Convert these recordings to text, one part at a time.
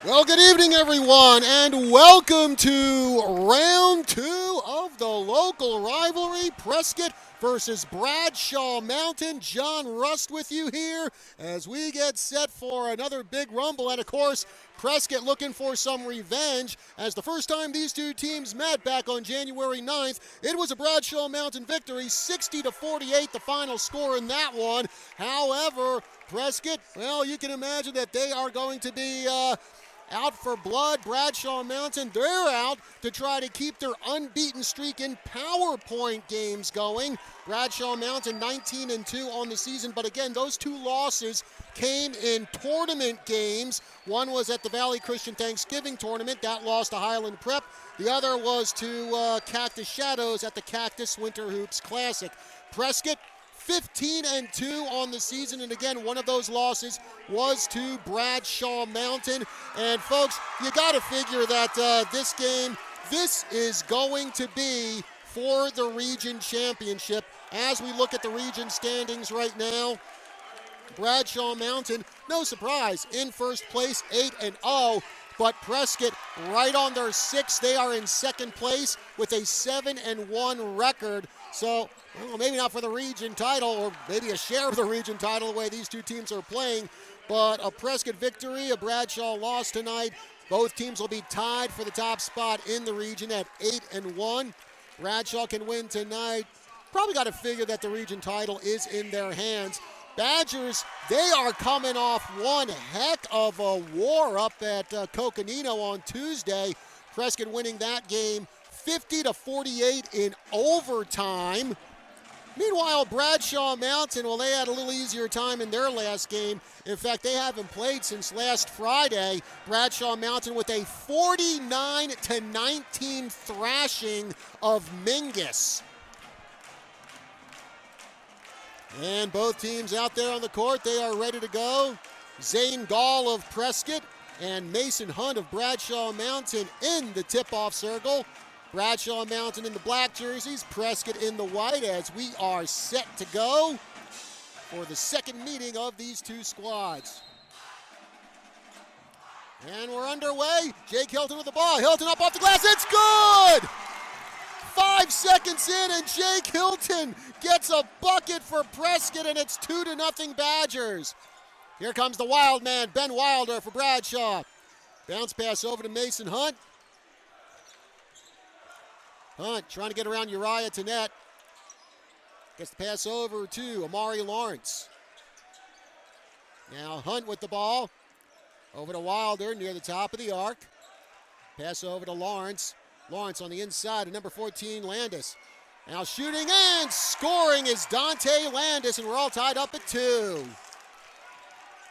Well, good evening, everyone, and welcome to round two of the local rivalry, Prescott versus Bradshaw Mountain. John Rust with you here as we get set for another big rumble. And, of course, Prescott looking for some revenge, as the first time these two teams met back on January 9th, it was a Bradshaw Mountain victory, 60-48, the final score in that one. However, Prescott, well, you can imagine that they are going to be out for blood. Bradshaw Mountain, they're out to try to keep their unbeaten streak in PowerPoint games going. Bradshaw Mountain 19-2 on the season, but again, those two losses came in tournament games. One was at the Valley Christian Thanksgiving Tournament. That lost to Highland Prep. The other was to Cactus Shadows at the Cactus Winter Hoops Classic. Prescott 15-2 on the season, and again, one of those losses was to Bradshaw Mountain. And folks, you got to figure that this game, this is going to be for the region championship. As we look at the region standings right now, Bradshaw Mountain, no surprise, in first place, 8-0. But Prescott, right on their sixth, they are in second place with a 7-1 record. So, well, maybe not for the region title, or maybe a share of the region title the way these two teams are playing. But a Prescott victory, a Bradshaw loss tonight. Both teams will be tied for the top spot in the region at 8-1. Bradshaw can win tonight. Probably got to figure that the region title is in their hands. Badgers, they are coming off one heck of a war up at Coconino on Tuesday. Prescott winning that game 50-48 in overtime. Meanwhile, Bradshaw Mountain, well, they had a little easier time in their last game. In fact, they haven't played since last Friday. Bradshaw Mountain with a 49-19 thrashing of Mingus. And both teams out there on the court, they are ready to go. Zane Gall of Prescott and Mason Hunt of Bradshaw Mountain in the tip-off circle. Bradshaw Mountain in the black jerseys, Prescott in the white, as we are set to go for the second meeting of these two squads. And we're underway. Jake Hilton with the ball. Hilton up off the glass. It's good! 5 seconds in, and Jake Hilton gets a bucket for Prescott, and it's 2-0 Badgers. Here comes the wild man, Ben Wilder for Bradshaw. Bounce pass over to Mason Hunt. Hunt trying to get around Uriah to net. Gets the pass over to Amari Lawrence. Now Hunt with the ball. Over to Wilder near the top of the arc. Pass over to Lawrence. Lawrence on the inside of number 14, Landis. Now shooting and scoring is Dante Landis, and we're all tied up at 2.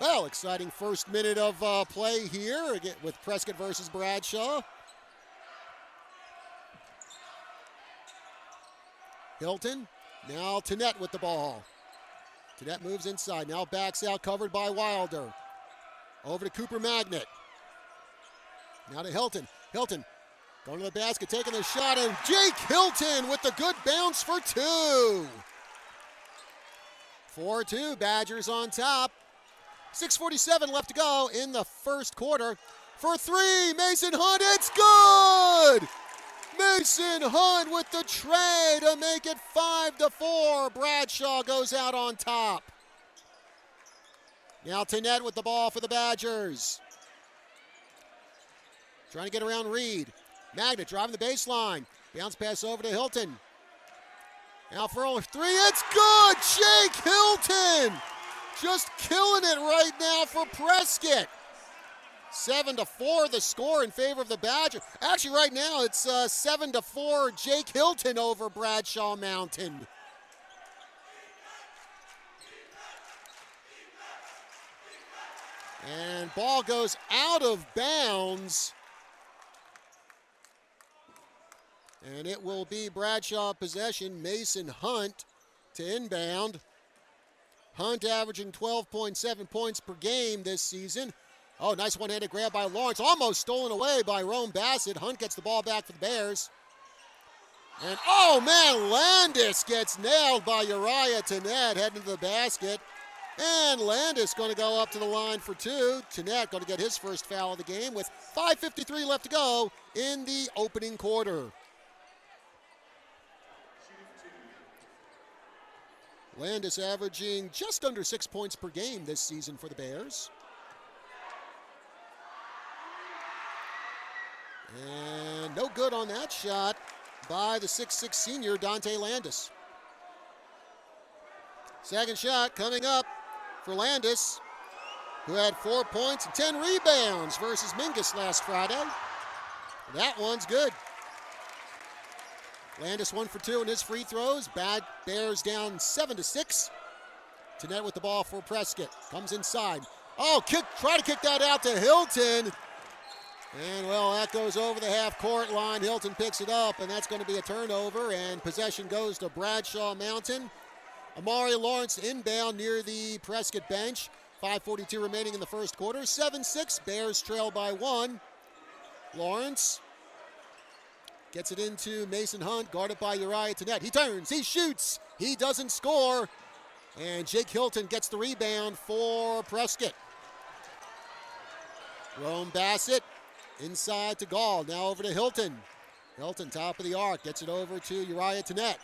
Well, exciting first minute of play here again with Prescott versus Bradshaw. Hilton now to net with the ball. Net moves inside, now backs out, covered by Wilder. Over to Cooper Magnet. Now to Hilton. Hilton going to the basket, taking the shot, and Jake Hilton with the good bounce for 2. 4-2, Badgers on top. 6:47 left to go in the first quarter. For 3, Mason Hunt, it's good! Mason Hunt with the tray to make it 5-4. Bradshaw goes out on top. Now Tenet with the ball for the Badgers. Trying to get around Reed. Magnet driving the baseline. Bounce pass over to Hilton. Now for a 3, it's good! Jake Hilton! Just killing it right now for Prescott. 7-4 the score in favor of the Badgers. Actually, right now it's 7-4 Jake Hilton over Bradshaw Mountain. And ball goes out of bounds. And it will be Bradshaw possession. Mason Hunt to inbound. Hunt averaging 12.7 points per game this season. Oh, nice one-handed grab by Lawrence. Almost stolen away by Rome Bassett. Hunt gets the ball back for the Bears. And, oh, man, Landis gets nailed by Uriah Tenet heading to the basket. And Landis going to go up to the line for two. Jeanette going to get his first foul of the game with 5:53 left to go in the opening quarter. Landis averaging just under 6 points per game this season for the Bears. And no good on that shot by the 6'6 senior Dante Landis. Second shot coming up for Landis, who had 4 points and 10 rebounds versus Mingus last Friday. That one's good. Landis 1 for 2 in his free throws. Bears down 7-6. Jeanette with the ball for Prescott. Comes inside. Oh, try to kick that out to Hilton. And, well, that goes over the half-court line. Hilton picks it up, and that's going to be a turnover, and possession goes to Bradshaw Mountain. Amari Lawrence inbound near the Prescott bench. 5:42 remaining in the first quarter. 7-6, Bears trail by 1. Lawrence gets it into Mason Hunt, guarded by Uriah Jeanette. He turns, he shoots, he doesn't score. And Jake Hilton gets the rebound for Prescott. Rome Bassett inside to Gall, now over to Hilton. Hilton, top of the arc, gets it over to Uriah Jeanette.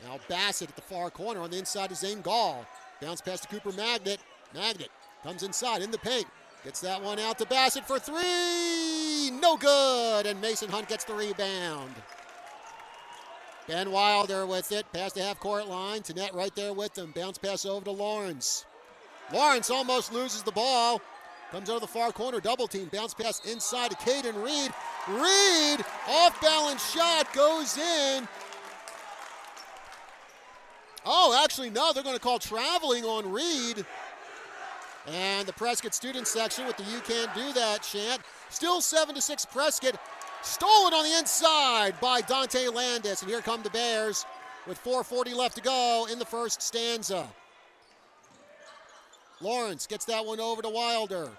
Now Bassett at the far corner on the inside to Zane Gall. Bounce pass to Cooper Magnet. Magnet comes inside in the paint. Gets that one out to Bassett for three. No good. And Mason Hunt gets the rebound. Ben Wilder with it. Past the half-court line. Jeanette right there with them. Bounce pass over to Lawrence. Lawrence almost loses the ball. Comes out of the far corner. Double team. Bounce pass inside to Caden Reed. Reed, off-balance shot, goes in. Oh, actually, no, they're going to call traveling on Reed. And the Prescott student section with the "You Can't Do That" chant. Still 7-6 Prescott. Stolen on the inside by Dante Landis. And here come the Bears with 4:40 left to go in the first stanza. Lawrence gets that one over to Wilder.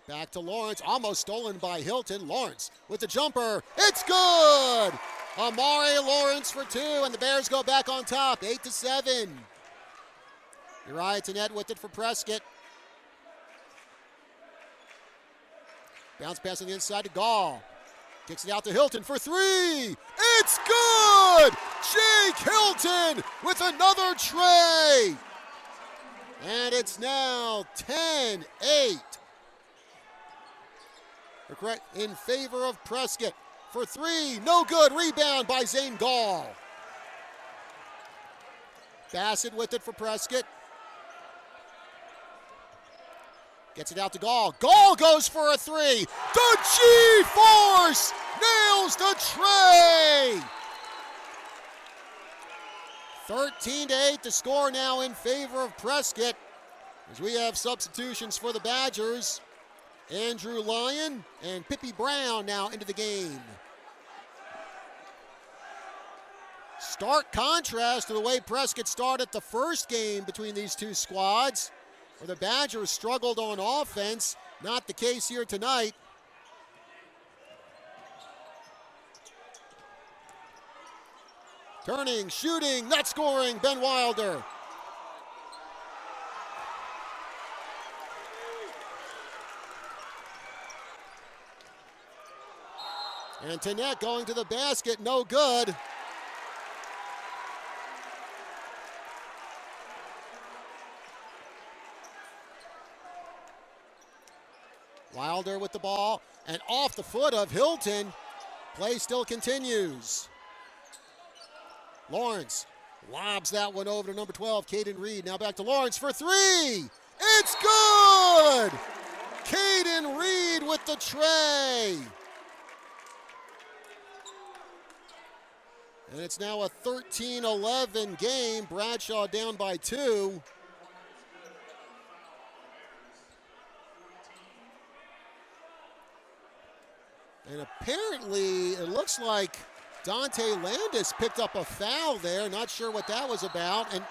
Back to Lawrence, almost stolen by Hilton. Lawrence with the jumper. It's good! Amari Lawrence for two, and the Bears go back on top, 8-7. Uriah Jeanette with it for Prescott. Bounce pass on the inside to Gall. Kicks it out to Hilton for three. It's good! Jake Hilton with another tray. And it's now 10-8. In favor of Prescott. For three, no good. Rebound by Zane Gall. Bassett with it for Prescott. Gets it out to Gall. Gall goes for a three. The G-Force nails the tray. 13-8, the score now in favor of Prescott. As we have substitutions for the Badgers. Andrew Lyon and Pippi Brown now into the game. Stark contrast to the way Prescott started the first game between these two squads, where the Badgers struggled on offense. Not the case here tonight. Turning, shooting, not scoring, Ben Wilder. And Jeanette going to the basket, no good. Wilder with the ball, and off the foot of Hilton. Play still continues. Lawrence lobs that one over to number 12, Caden Reed. Now back to Lawrence for three. It's good! Caden Reed with the tray. And it's now a 13-11 game. Bradshaw down by 2. And apparently, it looks like Dante Landis picked up a foul there. Not sure what that was about. And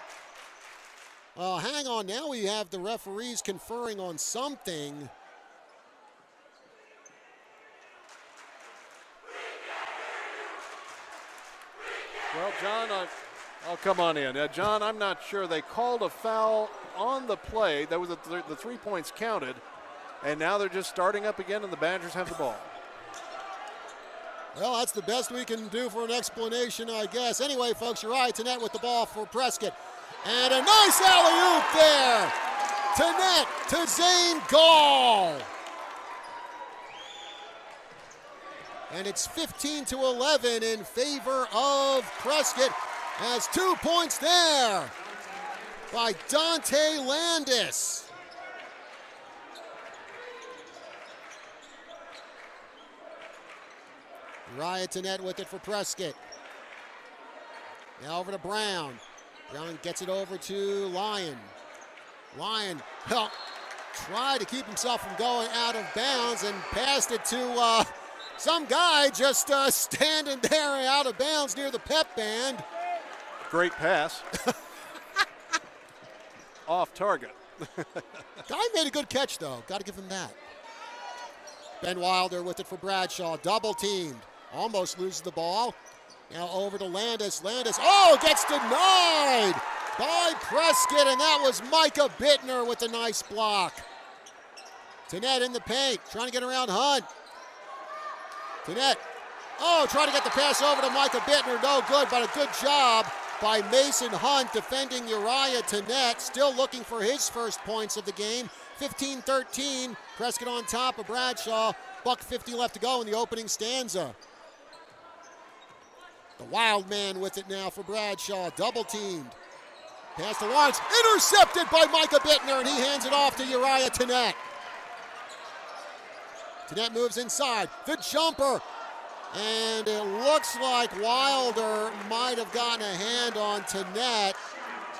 hang on, now we have the referees conferring on something. Well, John, Oh, come on in. John, I'm not sure. They called a foul on the play. That was the 3 points counted. And now they're just starting up again, and the Badgers have the ball. Well, that's the best we can do for an explanation, I guess. Anyway, folks, Uriah Tennett with the ball for Prescott. And a nice alley-oop there. Tennett to Zane Gall. And it's 15-11 in favor of Prescott. Has 2 points there by Dante Landis. Uriah Tennett with it for Prescott. Now over to Brown. Brown gets it over to Lyon. Lyon, well, tried to keep himself from going out of bounds and passed it to some guy just standing there out of bounds near the pep band. Great pass. Off target. Guy made a good catch, though. Got to give him that. Ben Wilder with it for Bradshaw. Double teamed. Almost loses the ball. Now over to Landis. Landis, gets denied by Prescott, and that was Micah Bittner with a nice block. Tennett in the paint, trying to get around Hunt. Tennett, trying to get the pass over to Micah Bittner. No good, but a good job by Mason Hunt defending Uriah Tennett. Still looking for his first points of the game. 15-13, Prescott on top of Bradshaw. $1:50 left to go in the opening stanza. The wild man with it now for Bradshaw, double teamed. Pass to Lawrence, intercepted by Micah Bittner, and he hands it off to Uriah Tennett. Tennett moves inside, the jumper, and it looks like Wilder might have gotten a hand on Tennett,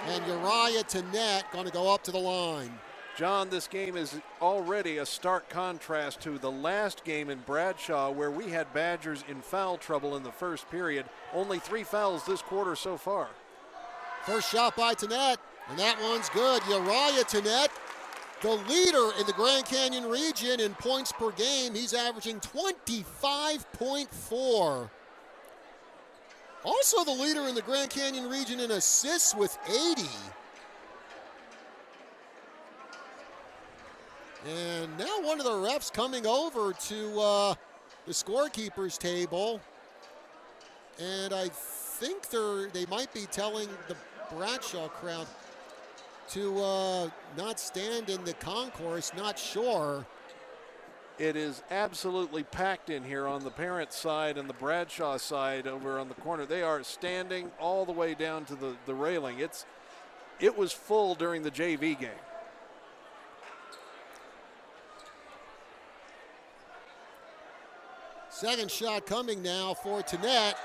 and Uriah Tennett going to go up to the line. John, this game is already a stark contrast to the last game in Bradshaw where we had Badgers in foul trouble in the first period. Only 3 fouls this quarter so far. First shot by Tennett, and that one's good. Uriah Tennett, the leader in the Grand Canyon region in points per game. He's averaging 25.4. Also the leader in the Grand Canyon region in assists with 80. And now one of the refs coming over to the scorekeeper's table. And I think they might be telling the Bradshaw crowd to not stand in the concourse, not sure. It is absolutely packed in here on the parent side and the Bradshaw side over on the corner. They are standing all the way down to the railing. It was full during the JV game. Second shot coming now for Tennett,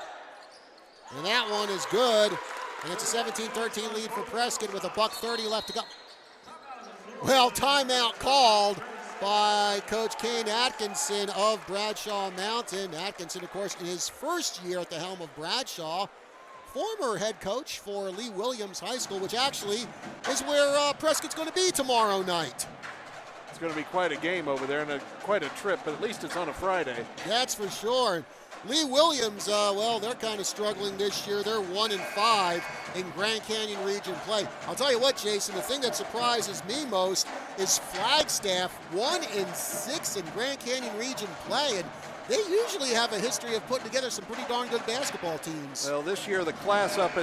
and that one is good. And it's a 17-13 lead for Prescott with $1:30 left to go. Well, timeout called by Coach Kane Atkinson of Bradshaw Mountain. Atkinson, of course, in his first year at the helm of Bradshaw, former head coach for Lee Williams High School, which actually is where Prescott's going to be tomorrow night. It's going to be quite a game over there and quite a trip, but at least it's on a Friday. That's for sure. Lee Williams, well, they're kind of struggling this year. They're 1-5 in Grand Canyon region play. I'll tell you what, Jason, the thing that surprises me most is Flagstaff 1-6 in Grand Canyon region play, and they usually have a history of putting together some pretty darn good basketball teams. Well, this year the class up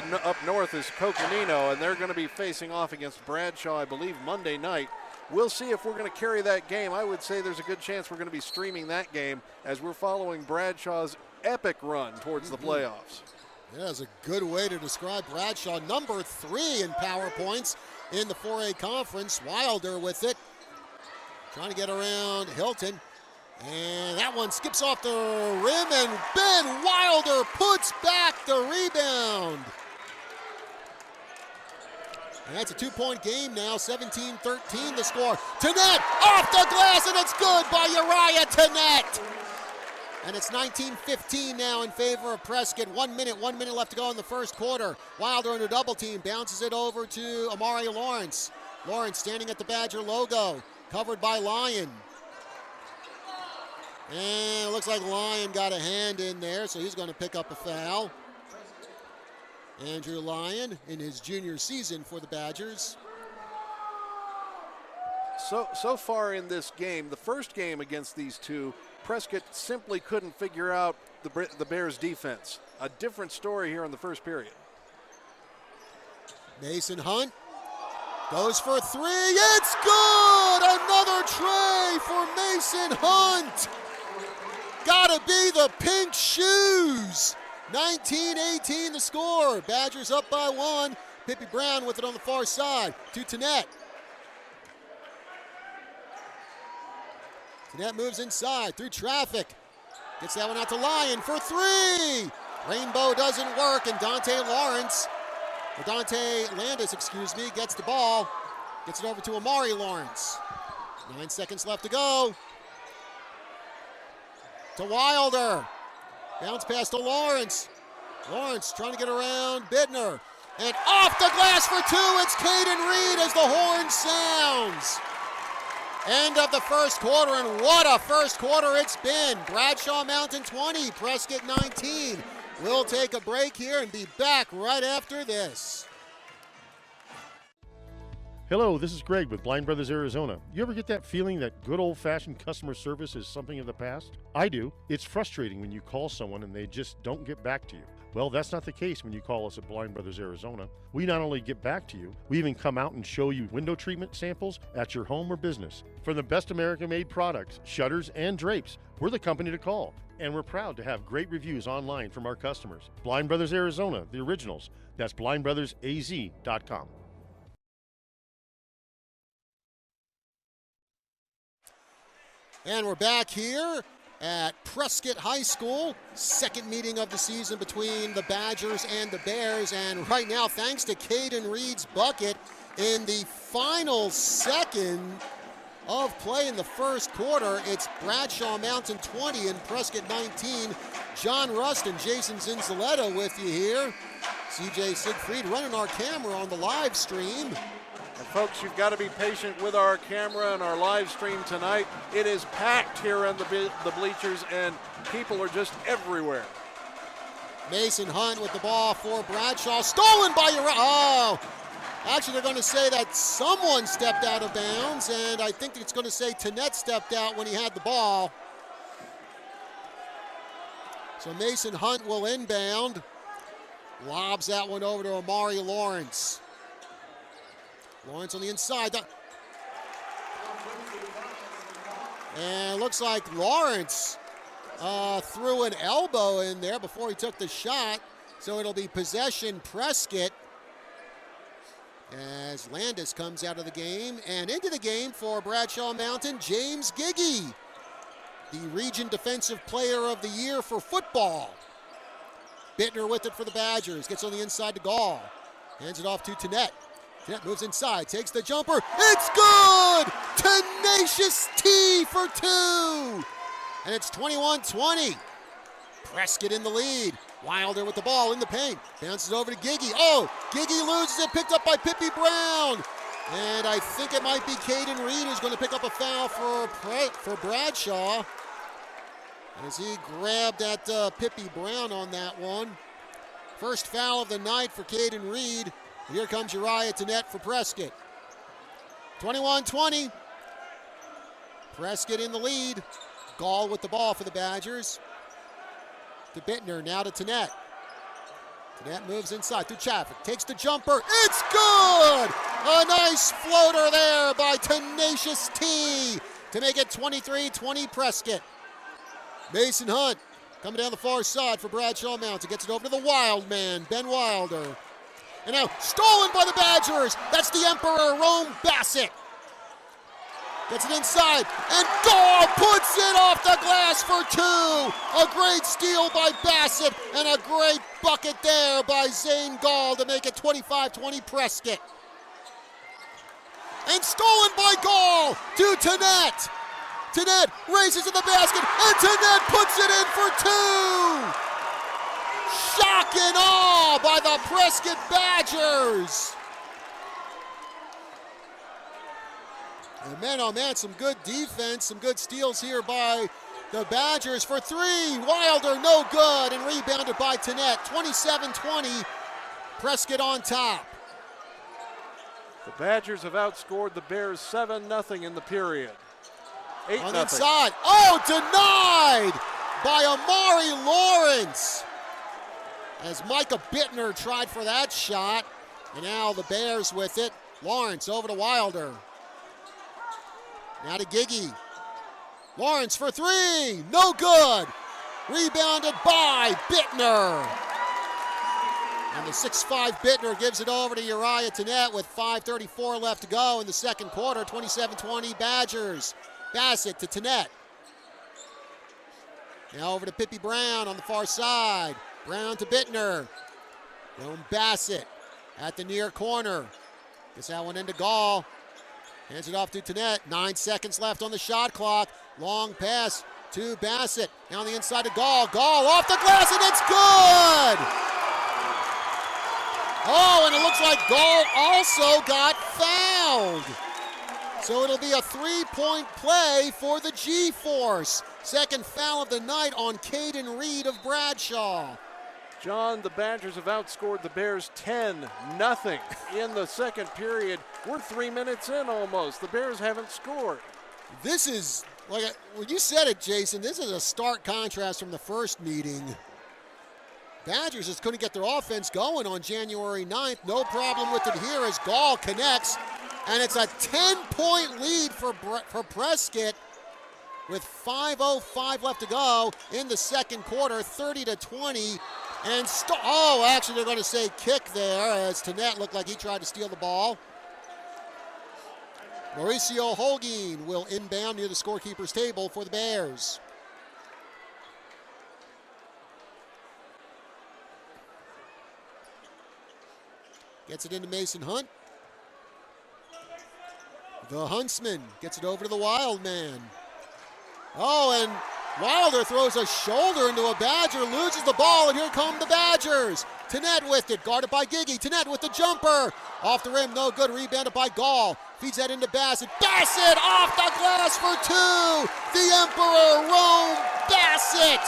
north is Coconino, and they're going to be facing off against Bradshaw, I believe, Monday night. We'll see if we're going to carry that game. I would say there's a good chance we're going to be streaming that game as we're following Bradshaw's epic run towards the playoffs. Yeah, that's a good way to describe Bradshaw. Number 3 in power points in the 4A conference. Wilder with it. Trying to get around Hilton. And that one skips off the rim, and Ben Wilder puts back the rebound. And that's a 2-point game now, 17-13 the score. Tennett off the glass, and it's good by Uriah Tennett. And it's 19-15 now in favor of Prescott. 1 minute left to go in the first quarter. Wilder in a double team, bounces it over to Amari Lawrence. Lawrence standing at the Badger logo, covered by Lyon. And it looks like Lyon got a hand in there, so he's going to pick up a foul. Andrew Lyon in his junior season for the Badgers. So far in this game, the first game against these two, Prescott simply couldn't figure out the Bears' defense. A different story here in the first period. Mason Hunt goes for three. It's good! Another tray for Mason Hunt. Gotta be the pink shoes. 19-18 the score. Badgers up by one. Pippi Brown with it on the far side to Tannett. Tannett moves inside through traffic. Gets that one out to Lyon for three. Rainbow doesn't work, and Dante Landis, gets the ball. Gets it over to Amari Lawrence. 9 seconds left to go. To Wilder. Bounce pass to Lawrence. Lawrence trying to get around Bittner. And off the glass for two. It's Caden Reed as the horn sounds. End of the first quarter, and what a first quarter it's been. Bradshaw Mountain 20, Prescott 19. We'll take a break here and be back right after this. Hello, this is Greg with Blind Brothers Arizona. You ever get that feeling that good old-fashioned customer service is something of the past? I do. It's frustrating when you call someone and they just don't get back to you. Well, that's not the case when you call us at Blind Brothers Arizona. We not only get back to you, we even come out and show you window treatment samples at your home or business. From the best American-made products, shutters, and drapes, we're the company to call. And we're proud to have great reviews online from our customers. Blind Brothers Arizona, the originals. That's blindbrothersaz.com. And we're back here at Prescott High School. Second meeting of the season between the Badgers and the Bears. And right now, thanks to Caden Reed's bucket in the final second of play in the first quarter, it's Bradshaw Mountain 20 and Prescott 19. John Rust and Jason Zinzaletta with you here. CJ Siegfried running our camera on the live stream. And folks, you've got to be patient with our camera and our live stream tonight. It is packed here in the bleachers, and people are just everywhere. Mason Hunt with the ball for Bradshaw. Stolen by Oh! Actually, they're going to say that someone stepped out of bounds, and I think it's going to say Tannett stepped out when he had the ball. So Mason Hunt will inbound. Lobs that one over to Amari Lawrence. Lawrence on the inside. And it looks like Lawrence threw an elbow in there before he took the shot. So it'll be possession Prescott as Landis comes out of the game. And into the game for Bradshaw Mountain, James Giggy, the Region Defensive Player of the Year for football. Bittner with it for the Badgers. Gets on the inside to Gall. Hands it off to Tannett. Tannett moves inside, takes the jumper. It's good! Tenacious T for two! And it's 21-20. Prescott in the lead. Wilder with the ball in the paint. Bounces over to Giggy. Oh, Giggy loses it, picked up by Pippi Brown. And I think it might be Caden Reed who's going to pick up a foul for Bradshaw. As he grabbed at Pippi Brown on that one. First foul of the night for Caden Reed. Here comes Uriah Tannett for Prescott. 21-20. Prescott in the lead. Gall with the ball for the Badgers. To Bittner, now to Tannett. Tannett moves inside through traffic, takes the jumper. It's good! A nice floater there by Tenacious T to make it 23-20 Prescott. Mason Hunt coming down the far side for Bradshaw Mountain. Gets it over to the wild man, Ben Wilder. And now stolen by the Badgers. That's the Emperor, Rome Bassett. Gets it inside, and Gall puts it off the glass for two. A great steal by Bassett, and a great bucket there by Zane Gall to make it 25-20 Prescott. And stolen by Gall to Tannett. Tannett races to the basket, and Tannett puts it in for two. Shock and awe by the Prescott Badgers. And man, oh man, some good defense, some good steals here by the Badgers for three. Wilder, no good, and rebounded by Tannett. 27-20. Prescott on top. The Badgers have outscored the Bears 7-0 in the period. 8-0. On the inside. Oh, denied by Amari Lawrence. As Micah Bittner tried for that shot. And now the Bears with it. Lawrence over to Wilder. Now to Giggy. Lawrence for three. No good. Rebounded by Bittner. And the 6'5 Bittner gives it over to Uriah Tenet with 5:34 left to go in the second quarter. 27-20 Badgers. Bassett to Tenet. Now over to Pippi Brown on the far side. Brown to Bittner. Rome Bassett at the near corner. Gets that one into Gall. Hands it off to Tenet. 9 seconds left on the shot clock. Long pass to Bassett. Now on the inside to Gall. Gall off the glass, and it's good! Oh, and it looks like Gall also got fouled. So it'll be a three-point play for the G-Force. Second foul of the night on Caden Reed of Bradshaw. John, the Badgers have outscored the Bears 10-0 in the second period. We're 3 minutes in almost. The Bears haven't scored. This is, like, when you said it, Jason, this is a stark contrast from the first meeting. Badgers just couldn't get their offense going on January 9th. No problem with it here as Gall connects. And it's a 10-point lead for Prescott with 5:05 left to go in the second quarter, 30-20. And actually they're going to say kick there as Tenet looked like he tried to steal the ball. Mauricio Holguin will inbound near the scorekeeper's table for the Bears. Gets it into Mason Hunt. The Huntsman gets it over to the Wild Man. Oh, and Wilder throws a shoulder into a Badger, loses the ball, and here come the Badgers. Tenet with it, guarded by Giggy. Tenet with the jumper. Off the rim, no good, rebounded by Gall. Feeds that into Bassett. Bassett off the glass for two. The Emperor, Rome Bassett,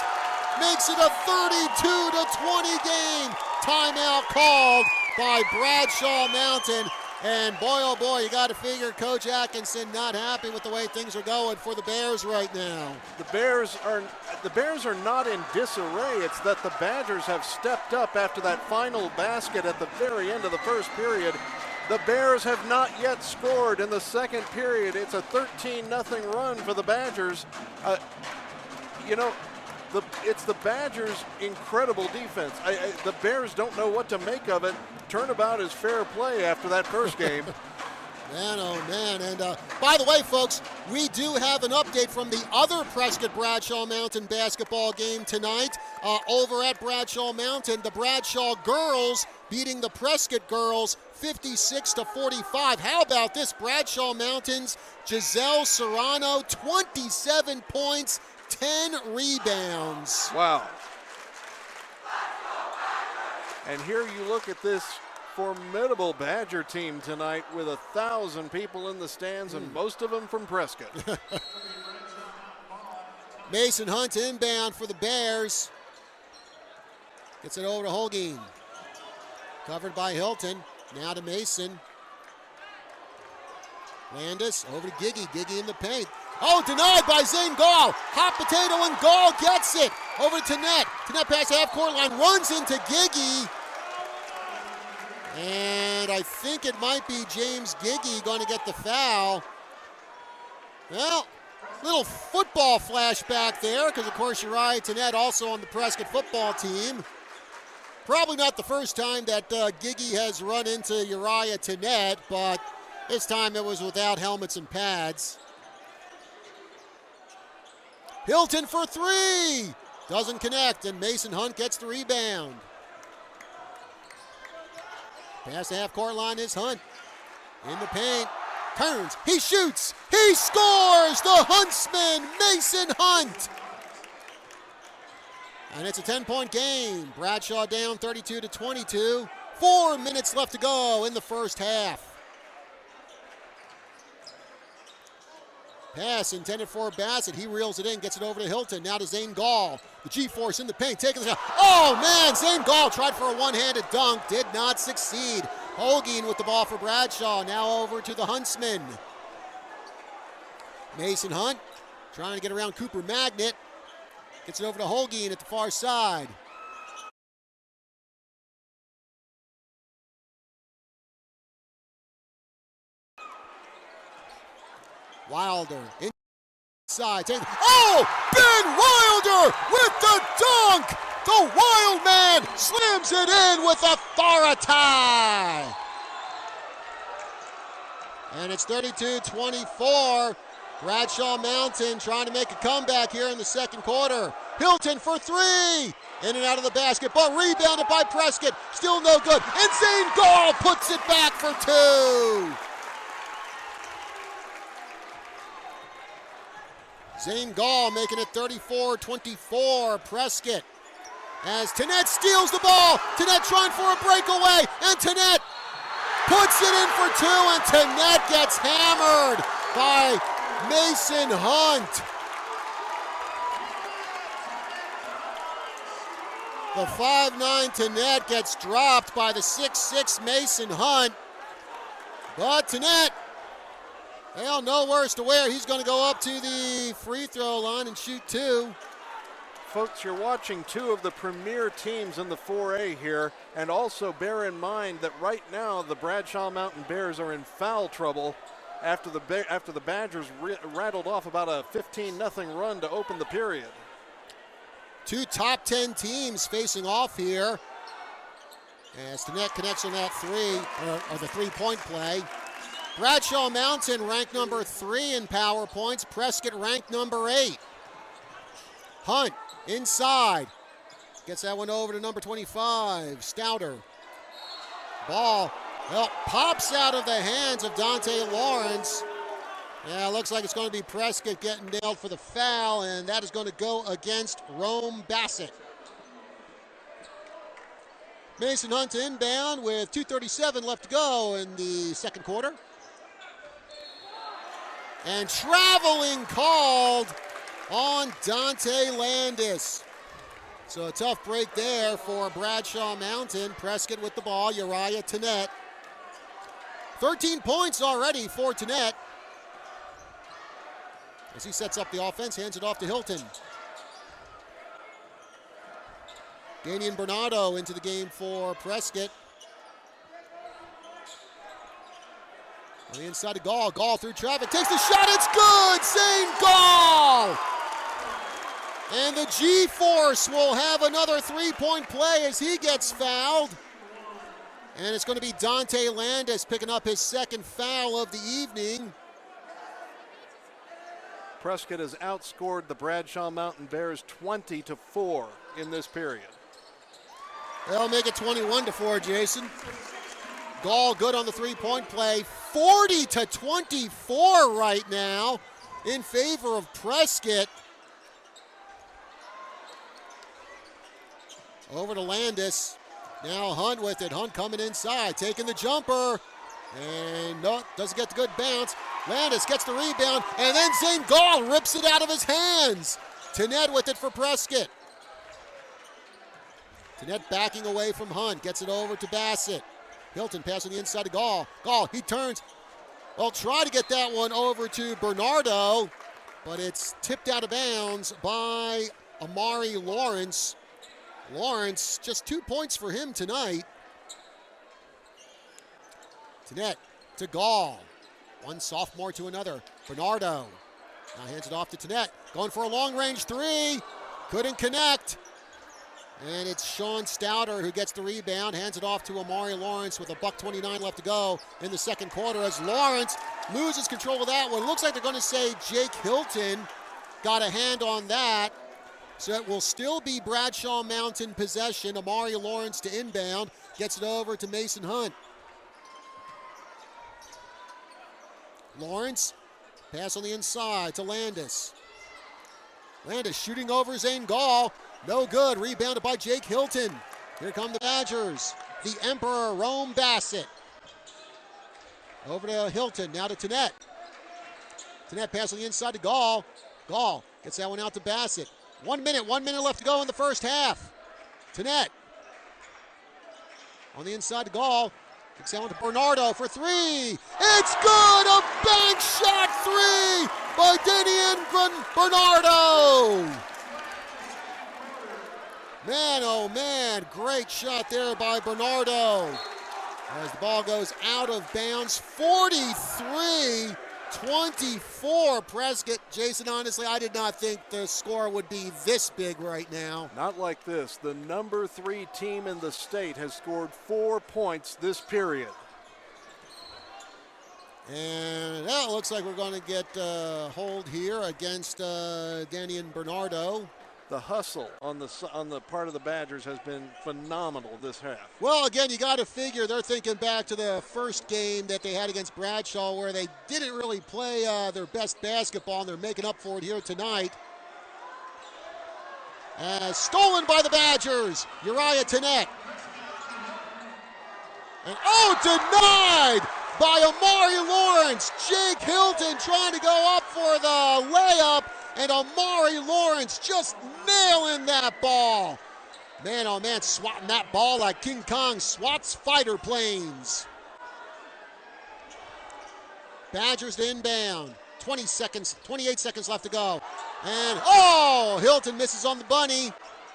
makes it a 32-20 game. Timeout called by Bradshaw Mountain. And boy, oh boy, you got to figure Coach Atkinson not happy with the way things are going for the Bears right now. The Bears are not in disarray. It's that the Badgers have stepped up after that final basket at the very end of the first period. The Bears have not yet scored in the second period. It's a 13-0 run for the Badgers. It's the Badgers' incredible defense. The Bears don't know what to make of it. Turnabout is fair play after that first game. Man, oh man. And by the way, folks, we do have an update from the other Prescott Bradshaw Mountain basketball game tonight. Over at Bradshaw Mountain, the Bradshaw girls beating the Prescott girls 56-45. How about this? Bradshaw Mountain's Giselle Serrano, 27 points, 10 rebounds. Wow. And here you look at this formidable Badger team tonight with 1,000 people in the stands and most of them from Prescott. Mason Hunt inbound for the Bears. Gets it over to Holguin. Covered by Hilton. Now to Mason. Landis over to Giggy. Giggy in the paint. Oh, denied by Zane Gall. Hot potato and Gall gets it. Over to Tenet. Tenet past the half-court line. Runs into Giggy. And I think it might be James Giggy going to get the foul. Well, little football flashback there because, of course, Uriah Tenet also on the Prescott football team. Probably not the first time that Giggy has run into Uriah Tenet, but this time it was without helmets and pads. Hilton for three. Doesn't connect, and Mason Hunt gets the rebound. Past the half-court line is Hunt. In the paint. Turns. He shoots. He scores! The Huntsman, Mason Hunt. And it's a 10-point game. Bradshaw down 32-22. 4 minutes left to go in the first half. Pass intended for Bassett. He reels it in, gets it over to Hilton. Now to Zane Gall. The G-force in the paint, taking the shot. Oh, man, Zane Gall tried for a one-handed dunk. Did not succeed. Holguin with the ball for Bradshaw. Now over to the Huntsman. Mason Hunt trying to get around Cooper Magnet. Gets it over to Holguin at the far side. Wilder inside. Oh! Ben Wilder with the dunk! The Wild Man slams it in with authority! And it's 32-24. Bradshaw Mountain trying to make a comeback here in the second quarter. Hilton for three! In and out of the basket, but rebounded by Prescott. Still no good. And Zane Gall puts it back for two! Zane Gall making it 34-24. Prescott as Tannett steals the ball. Tannett trying for a breakaway, and Tannett puts it in for two, and Tannett gets hammered by Mason Hunt. The 5'9" Tannett gets dropped by the 6'6" Mason Hunt. But Tannett, well, no worse to wear. He's going to go up to the free throw line and shoot two. Folks, you're watching two of the premier teams in the 4A here, and also bear in mind that right now the Bradshaw Mountain Bears are in foul trouble after the Badgers rattled off about a 15-0 run to open the period. Two top 10 teams facing off here. As Tannett connects on that three, or the three-point play. Bradshaw Mountain ranked number 3 in power points. Prescott ranked number 8. Hunt inside. Gets that one over to number 25, Stouter. Ball, well, pops out of the hands of Dante Lawrence. Yeah, looks like it's going to be Prescott getting nailed for the foul, and that is going to go against Rome Bassett. Mason Hunt inbound with 2:37 left to go in the second quarter. And traveling called on Dante Landis. So a tough break there for Bradshaw Mountain. Prescott with the ball, Uriah Tannett. 13 points already for Tannett. As he sets up the offense, hands it off to Hilton. Damian Bernardo into the game for Prescott. On the inside of Gall. Gall through traffic. Takes the shot. It's good. Zane Gall. And the G-Force will have another three-point play as he gets fouled. And it's going to be Dante Landis picking up his second foul of the evening. Prescott has outscored the Bradshaw Mountain Bears 20-4 in this period. They'll make it 21-4, Jason. Gall good on the three-point play. 40-24 right now in favor of Prescott. Over to Landis. Now Hunt with it. Hunt coming inside, taking the jumper. And no, doesn't get the good bounce. Landis gets the rebound, and then Zane Gall rips it out of his hands. Tannett with it for Prescott. Tannett backing away from Hunt, gets it over to Bassett. Hilton passing the inside to Gall. Gall, he turns. Well, try to get that one over to Bernardo, but it's tipped out of bounds by Amari Lawrence. Lawrence, just 2 points for him tonight. Tannett to Gall. One sophomore to another. Bernardo now hands it off to Tannett. Going for a long-range three. Couldn't connect. And it's Sean Stouter who gets the rebound. Hands it off to Amari Lawrence with $1:29 left to go in the second quarter as Lawrence loses control of that one. Looks like they're going to say Jake Hilton got a hand on that. So it will still be Bradshaw Mountain possession. Amari Lawrence to inbound. Gets it over to Mason Hunt. Lawrence, pass on the inside to Landis. Landis shooting over Zane Gall. No good. Rebounded by Jake Hilton. Here come the Badgers. The Emperor, Rome Bassett. Over to Hilton. Now to Tannett. Tenet pass on the inside to Gall. Gall gets that one out to Bassett. 1 minute left to go in the first half. Tenet on the inside to Gall. Kicks that one to Bernardo for three. It's good! A bank shot three by Daniel Bernardo. Man, oh man, great shot there by Bernardo. As the ball goes out of bounds, 43-24 Prescott. Jason, honestly, I did not think the score would be this big right now. Not like this. The number 3 team in the state has scored 4 points this period. And it looks like we're going to get hold here against Danny and Bernardo. The hustle on the part of the Badgers has been phenomenal this half. Well, again, you got to figure they're thinking back to the first game that they had against Bradshaw where they didn't really play their best basketball, and they're making up for it here tonight. Stolen by the Badgers, Uriah Tenet. And denied by Amari Lawrence. Jake Hilton trying to go up for the layup, and Amari Lawrence just nailing that ball. Man, oh man, swatting that ball like King Kong swats fighter planes. Badgers to inbound. 28 seconds left to go. And, Hilton misses on the bunny.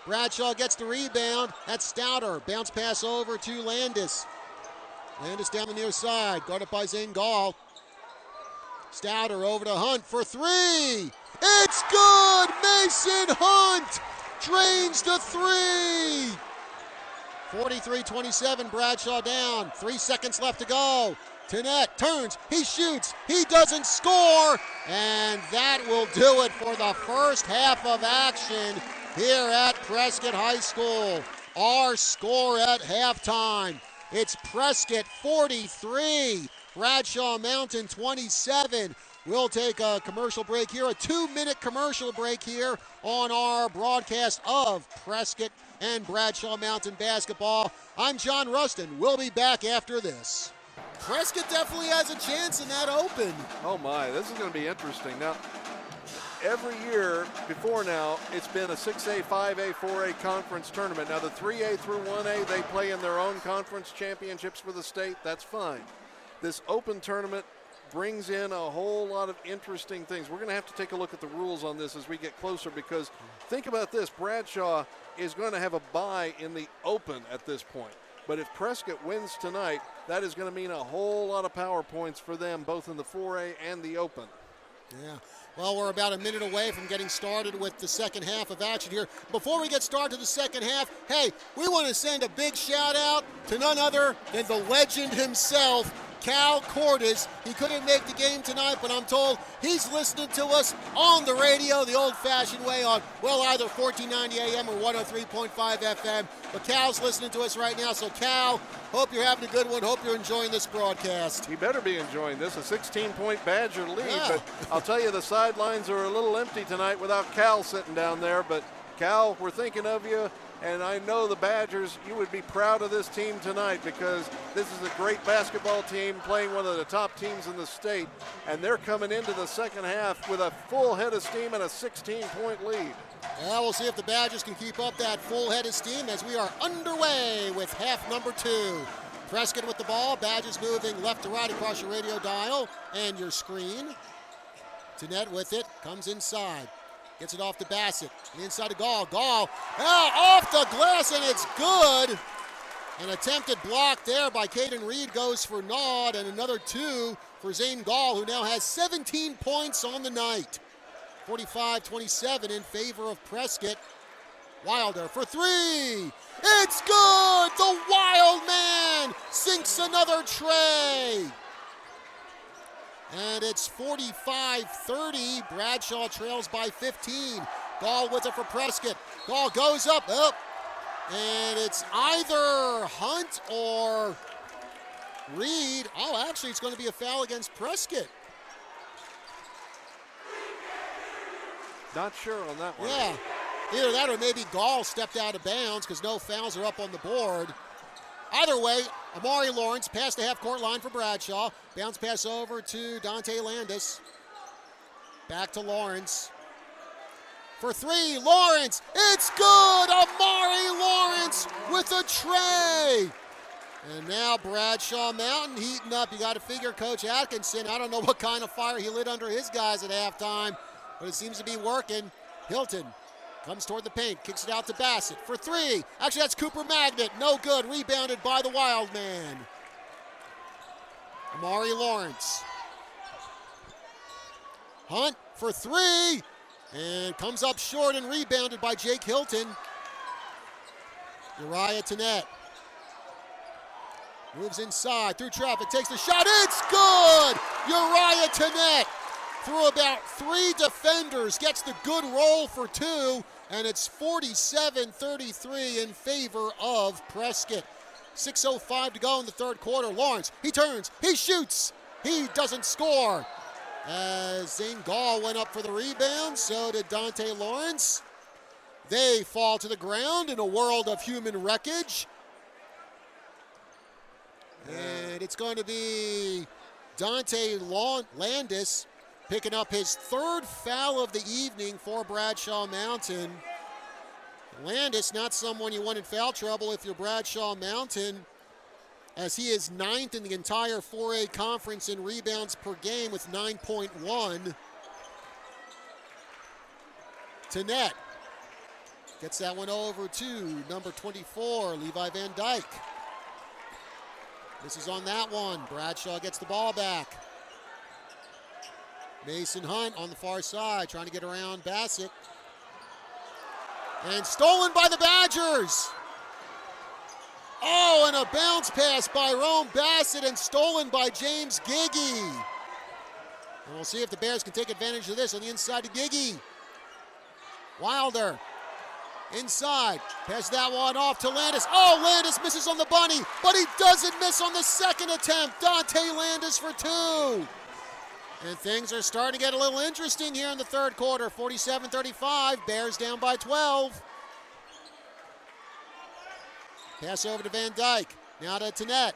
Bradshaw gets the rebound. That's Stouter. Bounce pass over to Landis. Landis down the near side, guarded by Zane Gall. Stouter over to Hunt for three. It's good! Mason Hunt drains the three. 43-27, Bradshaw down. 3 seconds left to go. Tenet turns, he shoots, he doesn't score, and that will do it for the first half of action here at Prescott High School. Our score at halftime. It's Prescott 43, Bradshaw Mountain 27. We'll take a commercial break here, a 2-minute commercial break here on our broadcast of Prescott and Bradshaw Mountain basketball. I'm John Rustin. We'll be back after this. Prescott definitely has a chance in that open. Oh my, this is going to be interesting. Now, every year before now, it's been a 6A, 5A, 4A conference tournament. Now, the 3A through 1A, they play in their own conference championships for the state. That's fine. This open tournament brings in a whole lot of interesting things. We're going to have to take a look at the rules on this as we get closer, because think about this. Bradshaw is going to have a bye in the open at this point. But if Prescott wins tonight, that is going to mean a whole lot of power points for them, both in the 4A and the open. Yeah. Well, we're about a minute away from getting started with the second half of action here. Before we get started the second half, hey, we want to send a big shout out to none other than the legend himself, Cal Cordes. He couldn't make the game tonight, but I'm told he's listening to us on the radio the old-fashioned way on, well, either 1490 AM or 103.5 FM. But Cal's listening to us right now. So, Cal, hope you're having a good one. Hope you're enjoying this broadcast. He better be enjoying this, a 16-point Badger lead. Yeah. But I'll tell you, the sidelines are a little empty tonight without Cal sitting down there. But, Cal, we're thinking of you. And I know the Badgers, you would be proud of this team tonight, because this is a great basketball team playing one of the top teams in the state. And they're coming into the second half with a full head of steam and a 16-point lead. Well, we'll see if the Badgers can keep up that full head of steam as we are underway with half number 2. Prescott with the ball. Badgers moving left to right across your radio dial and your screen. Tenet with it. Comes inside. Gets it off to Bassett. Inside to Gall. Gall off the glass, and it's good. An attempted block there by Caden Reed goes for Nod, and another 2 for Zane Gall, who now has 17 points on the night. 45-27 in favor of Prescott. Wilder for 3. It's good! The Wild Man sinks another tray. And it's 45-30. Bradshaw trails by 15. Gall with it for Prescott. Gall goes up. And it's either Hunt or Reed. Actually, it's going to be a foul against Prescott. Not sure on that one. Yeah. Either that or maybe Gall stepped out of bounds because no fouls are up on the board. Either way, Amari Lawrence past the half-court line for Bradshaw. Bounce pass over to Dante Landis. Back to Lawrence. For three, Lawrence. It's good. Amari Lawrence with a tray. And now Bradshaw Mountain heating up. You got to figure Coach Atkinson, I don't know what kind of fire he lit under his guys at halftime, but it seems to be working. Hilton comes toward the paint, kicks it out to Bassett for three. Actually, that's Cooper Magnet. No good. Rebounded by the Wild Man. Amari Lawrence. Hunt for three. And comes up short and rebounded by Jake Hilton. Uriah to net. Moves inside, through traffic, takes the shot, it's good! Uriah to net, through about three defenders, gets the good roll for two, and it's 47-33 in favor of Prescott. 6:05 to go in the third quarter. Lawrence, he turns, he shoots, he doesn't score. As Zane Gall went up for the rebound, so did Dante Lawrence. They fall to the ground in a world of human wreckage. And it's going to be Dante Landis picking up his third foul of the evening for Bradshaw Mountain. Landis, not someone you want in foul trouble if you're Bradshaw Mountain, as he is ninth in the entire 4A conference in rebounds per game with 9.1. Tenet gets that one over to number 24, Levi Van Dyke. This is on that one. Bradshaw gets the ball back. Mason Hunt on the far side, trying to get around Bassett. And stolen by the Badgers. Oh, and a bounce pass by Rome Bassett and stolen by James Giggy. And we'll see if the Bears can take advantage of this on the inside to Giggy. Wilder. Inside, pass that one off to Landis. Oh, Landis misses on the bunny, but he doesn't miss on the second attempt. Dante Landis for two. And things are starting to get a little interesting here in the third quarter. 47-35, Bears down by 12. Pass over to Van Dyke, now to Tenet.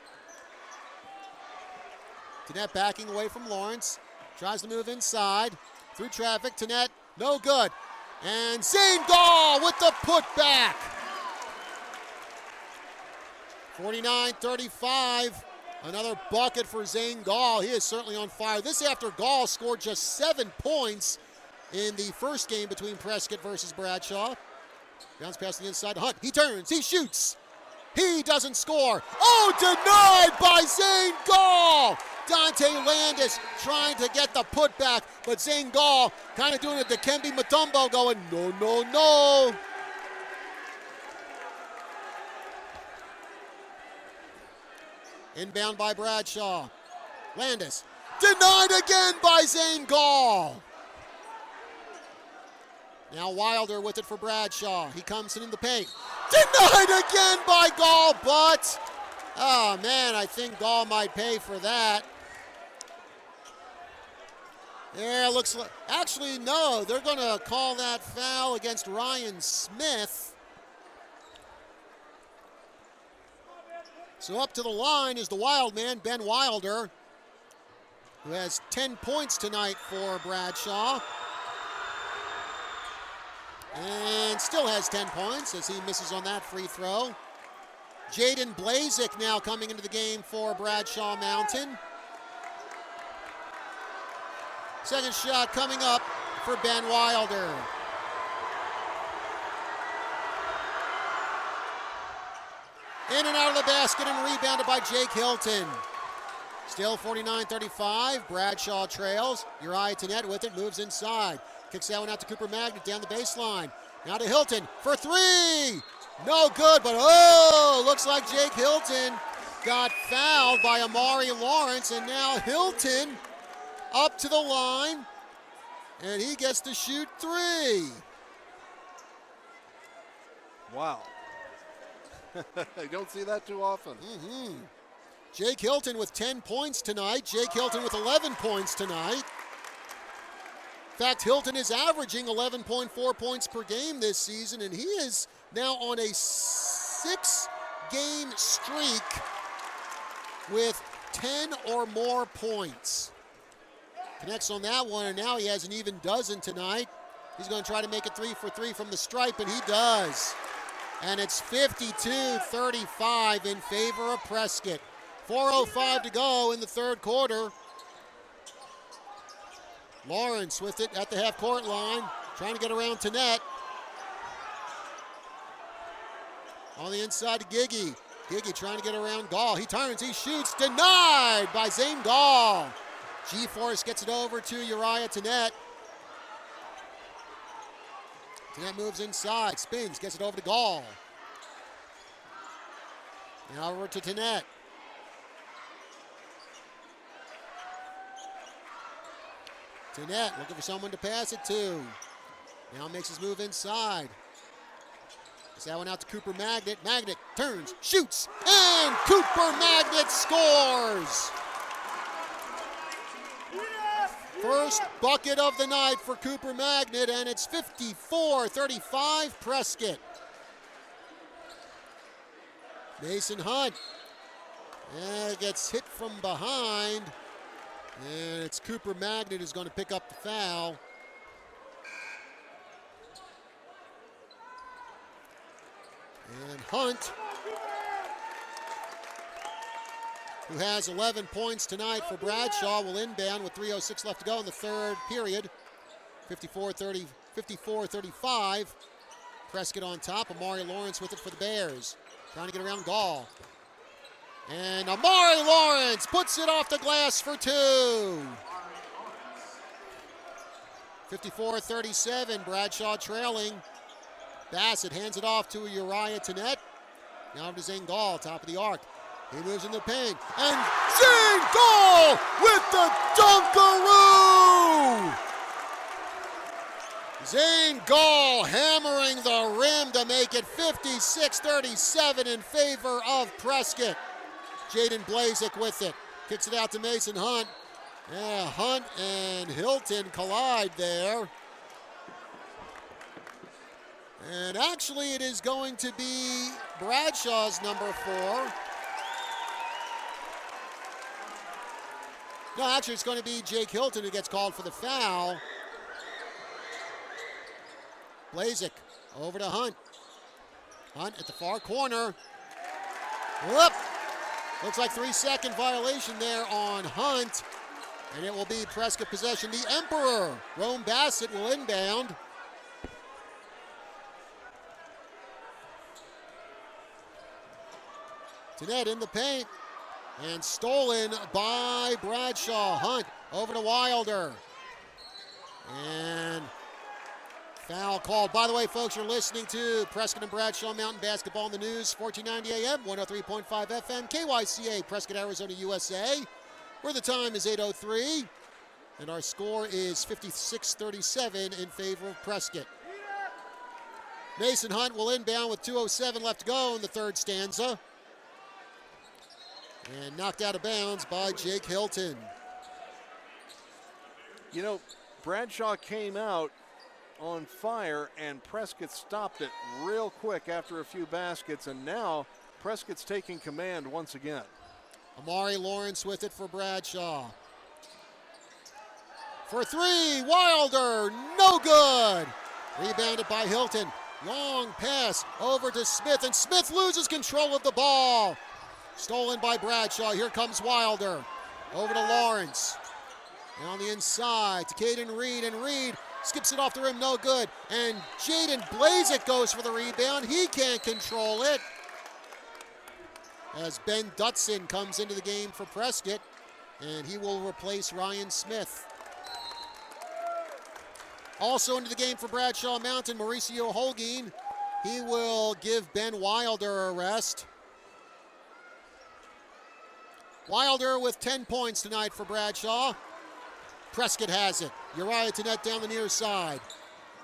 Tenet backing away from Lawrence, tries to move inside, through traffic, Tenet, no good. And Zane Gall with the putback. 49-35. Another bucket for Zane Gall. He is certainly on fire. This after Gall scored just 7 points in the first game between Prescott versus Bradshaw. Bounce pass to the inside to Hunt. He turns. He shoots. He doesn't score. Oh, denied by Zane Gall. Dante Landis trying to get the putback, but Zane Gall kind of doing a Dikembe Mutombo going, no, no, no. Inbound by Bradshaw. Landis denied again by Zane Gall. Now Wilder with it for Bradshaw. He comes in the paint. Denied again by Gall, but, oh man, I think Gall might pay for that. Yeah, it looks like, actually, no, they're going to call that foul against Ryan Smith. So up to the line is the Wild Man, Ben Wilder, who has 10 points tonight for Bradshaw. And still has 10 points as he misses on that free throw. Jaden Blazik now coming into the game for Bradshaw Mountain. Second shot coming up for Ben Wilder. In and out of the basket and rebounded by Jake Hilton. Still 49-35. Bradshaw trails. Uriah Tenet with it, moves inside. Kicks that one out to Cooper Magnet down the baseline. Now to Hilton for three. No good, but oh, looks like Jake Hilton got fouled by Amari Lawrence, and now Hilton up to the line, and he gets to shoot three. Wow. You don't see that too often. Jake Hilton with 10 points tonight. Jake Hilton with 11 points tonight. In fact, Hilton is averaging 11.4 points per game this season, and he is now on a 6-game streak with 10 or more points. Connects on that one, and now he has an even dozen tonight. He's going to try to make it 3 for 3 from the stripe, and he does. And it's 52-35 in favor of Prescott. 4:05 to go in the third quarter. Lawrence with it at the half-court line, trying to get around to net. On the inside to Giggy. Giggy trying to get around Gall. He turns, he shoots, denied by Zane Gall. G-Force gets it over to Uriah Tenet. Tenet moves inside, spins, gets it over to Gall. Now over to Tenet. Tenet looking for someone to pass it to. Now makes his move inside. Gets that one out to Cooper Magnet. Magnet turns, shoots, and Cooper Magnet scores! First bucket of the night for Cooper Magnet, and it's 54-35 Prescott. Mason Hunt gets hit from behind, and it's Cooper Magnet who's going to pick up the foul. And Hunt, who has 11 points tonight for Bradshaw, will inbound with 3:06 left to go in the third period. 54-35. Prescott on top. Amari Lawrence with it for the Bears. Trying to get around Gall. And Amari Lawrence puts it off the glass for two. 54-37. Bradshaw trailing. Bassett hands it off to Uriah Tenet. Now to Zane Gall, top of the arc. He moves in the paint, and Zane Gall with the dunkaroo! Zane Gall hammering the rim to make it 56-37 in favor of Prescott. Jaden Blazik with it. Kicks it out to Mason Hunt. Yeah, Hunt and Hilton collide there. And actually it is going to be Bradshaw's number 4. No, actually it's going to be Jake Hilton who gets called for the foul. Blazik over to Hunt. Hunt at the far corner. Whoop! Looks like 3-second violation there on Hunt. And it will be Prescott possession. The Emperor, Rome Bassett, will inbound. Tenet in the paint. And stolen by Bradshaw. Hunt over to Wilder. And foul called. By the way, folks, you're listening to Prescott and Bradshaw Mountain Basketball in the News, 1490 AM, 103.5 FM, KYCA, Prescott, Arizona, USA, where the time is 8:03, and our score is 56-37 in favor of Prescott. Mason Hunt will inbound with 2:07 left to go in the third stanza. And knocked out of bounds by Jake Hilton. You know, Bradshaw came out on fire, and Prescott stopped it real quick after a few baskets, and now Prescott's taking command once again. Amari Lawrence with it for Bradshaw. For three, Wilder, no good. Rebounded by Hilton. Long pass over to Smith, and Smith loses control of the ball. Stolen by Bradshaw. Here comes Wilder. Over to Lawrence. And on the inside to Caden Reed, and Reed skips it off the rim, no good. And Jaden Blazik goes for the rebound. He can't control it. As Ben Dutson comes into the game for Prescott, and he will replace Ryan Smith. Also into the game for Bradshaw Mountain, Mauricio Holguin. He will give Ben Wilder a rest. Wilder with 10 points tonight for Bradshaw. Prescott has it. Uriah Tenet down the near side.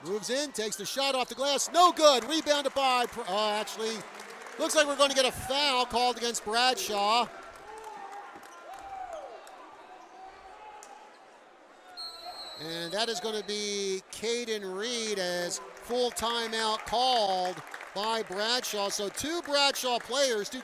Moves in, takes the shot off the glass. No good. Rebounded by, actually, looks like we're going to get a foul called against Bradshaw. And that is going to be Caden Reed as full timeout called by Bradshaw. So two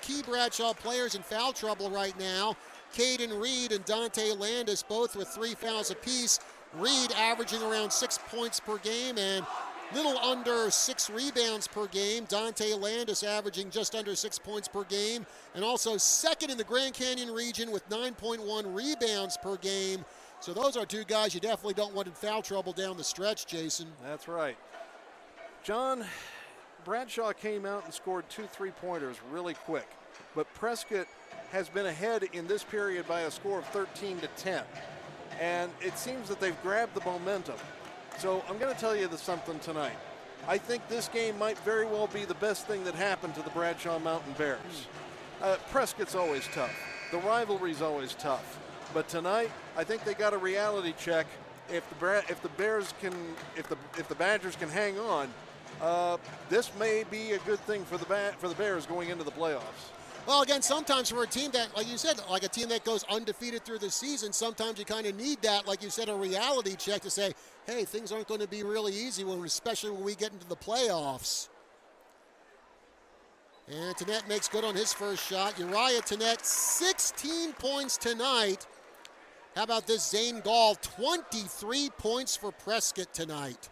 key Bradshaw players in foul trouble right now. Caden Reed and Dante Landis, both with 3 fouls apiece. Reed averaging around 6 points per game and little under 6 rebounds per game. Dante Landis averaging just under 6 points per game, and also second in the Grand Canyon region with 9.1 rebounds per game. So those are 2 guys you definitely don't want in foul trouble down the stretch, Jason. That's right. John, Bradshaw came out and scored 2 3-pointers really quick, but Prescott has been ahead in this period by a score of 13-10, and it seems that they've grabbed the momentum. So I'm going to tell you something tonight. I think this game might very well be the best thing that happened to the Bradshaw Mountain Bears. Prescott's always tough. The rivalry's always tough. But tonight, I think they got a reality check. If the Badgers can hang on, this may be a good thing for the Bears going into the playoffs. Well, again, sometimes for a team that, like you said, like a team that goes undefeated through the season, sometimes you kind of need that, like you said, a reality check to say, hey, things aren't going to be really easy, especially when we get into the playoffs. And Tannett makes good on his first shot. Uriah Tannett, 16 points tonight. How about this Zane Gall, 23 points for Prescott tonight.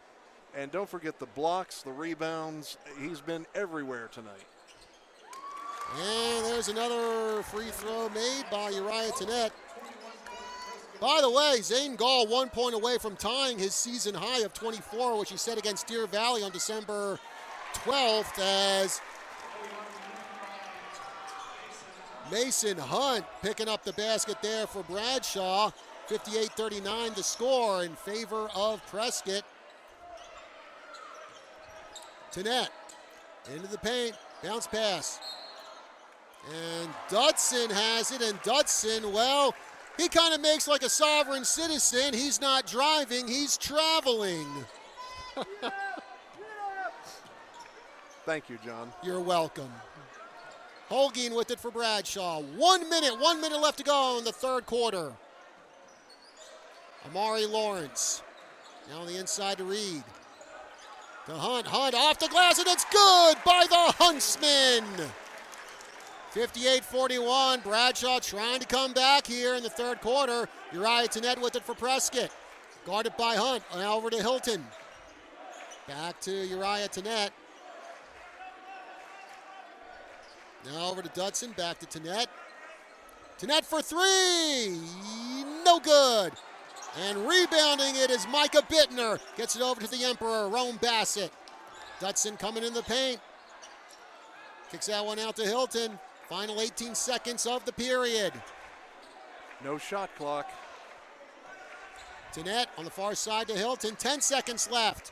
And don't forget the blocks, the rebounds. He's been everywhere tonight. And there's another free throw made by Uriah Tannett. By the way, Zane Gall 1 point away from tying his season high of 24, which he set against Deer Valley on December 12th, as Mason Hunt picking up the basket there for Bradshaw. 58-39 the score in favor of Prescott. Tannett into the paint, bounce pass. And Dudson has it, and Dudson, well, he kind of makes like a sovereign citizen. He's not driving, he's traveling. Thank you, John. You're welcome. Holguin with it for Bradshaw. 1 minute left to go in the third quarter. Amari Lawrence now on the inside to Reed. To Hunt off the glass, and it's good by the Huntsman. 58-41, Bradshaw trying to come back here in the third quarter. Uriah Tannett with it for Prescott. Guarded by Hunt, now over to Hilton. Back to Uriah Tannett. Now over to Dudson, back to Tannett. Tannett for 3, no good. And rebounding it is Micah Bittner. Gets it over to the Emperor, Rome Bassett. Dudson coming in the paint. Kicks that one out to Hilton. Final 18 seconds of the period. No shot clock. Tannett on the far side to Hilton. 10 seconds left.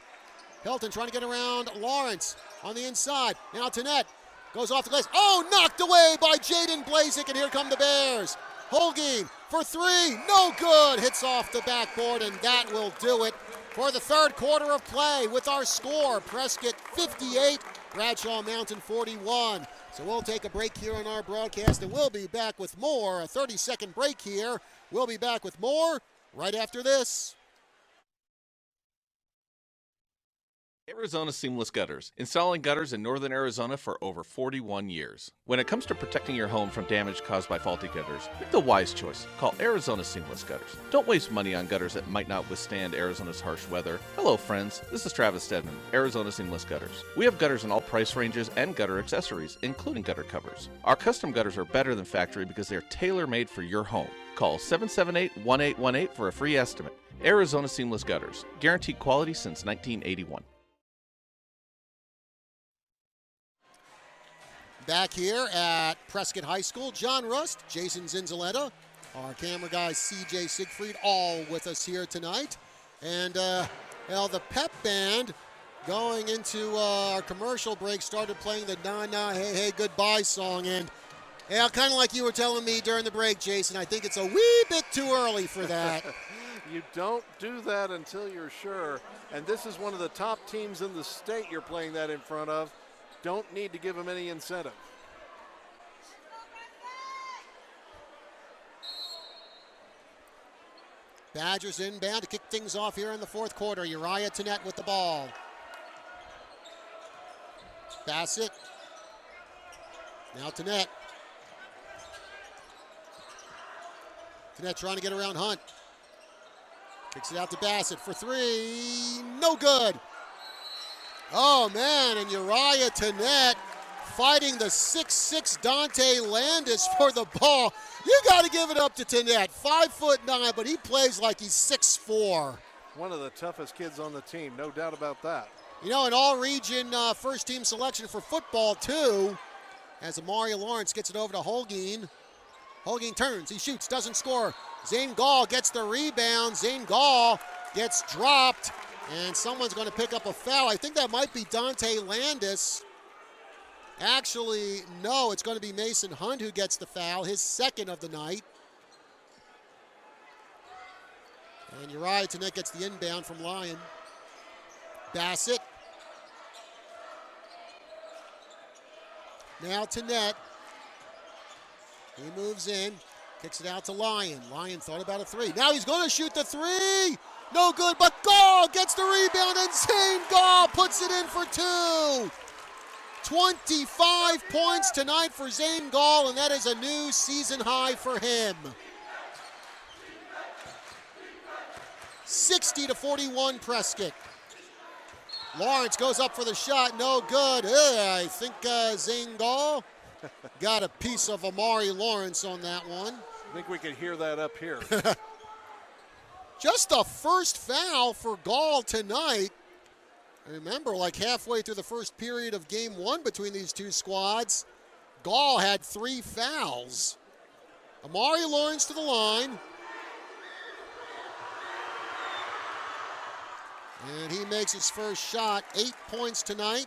Hilton trying to get around Lawrence on the inside. Now Tannett goes off the glass. Oh, knocked away by Jaden Blazik, and here come the Bears. Holguin for 3, no good. Hits off the backboard, and that will do it for the third quarter of play with our score. Prescott 58, Bradshaw Mountain 41. So we'll take a break here on our broadcast, and we'll be back with more. A 30-second break here. We'll be back with more right after this. Arizona Seamless Gutters, installing gutters in northern Arizona for over 41 years. When it comes to protecting your home from damage caused by faulty gutters, make the wise choice. Call Arizona Seamless Gutters. Don't waste money on gutters that might not withstand Arizona's harsh weather. Hello friends, this is Travis Stedman, Arizona Seamless Gutters. We have gutters in all price ranges and gutter accessories, including gutter covers. Our custom gutters are better than factory because they are tailor-made for your home. Call 778-1818 for a free estimate. Arizona Seamless Gutters, guaranteed quality since 1981. Back here at Prescott High School, John Rust, Jason Zinzaletta, our camera guy CJ Siegfried, all with us here tonight. And the pep band going into our commercial break started playing the Nah Nah Hey Hey Goodbye song. And kind of like you were telling me during the break, Jason, I think it's a wee bit too early for that. You don't do that until you're sure. And this is one of the top teams in the state you're playing that in front of. Don't need to give them any incentive. Badgers inbound to kick things off here in the fourth quarter. Uriah Tannett with the ball. Bassett. Now Tannett. Tenet trying to get around Hunt. Kicks it out to Bassett for three. No good. Oh, man, and Uriah Tenet fighting the 6'6" Dante Landis for the ball. You got to give it up to Tenet. 5'9", but he plays like he's 6'4". One of the toughest kids on the team, no doubt about that. You know, an all-region first-team selection for football, too, as Amari Lawrence gets it over to Holguin. Holguin turns, he shoots, doesn't score. Zane Gall gets the rebound. Zane Gall gets dropped, and someone's going to pick up a foul. I think that might be Dante Landis. Actually, no, it's going to be Mason Hunt who gets the foul, his second of the night. And Uriah Tenet gets the inbound from Lyon. Bassett. Now Tenet. He moves in, kicks it out to Lyon. Lyon thought about a three. Now he's going to shoot the three. No good, but Gall gets the rebound, and Zane Gall puts it in for two. 25 points tonight for Zane Gall, and that is a new season high for him. 60-41 Prescott. Lawrence goes up for the shot, no good. I think Zane Gall got a piece of Amari Lawrence on that one. I think we could hear that up here. Just the first foul for Gall tonight. Remember, like halfway through the first period of game one between these two squads, Gall had 3 fouls. Amari Lawrence to the line. And he makes his first shot. 8 points tonight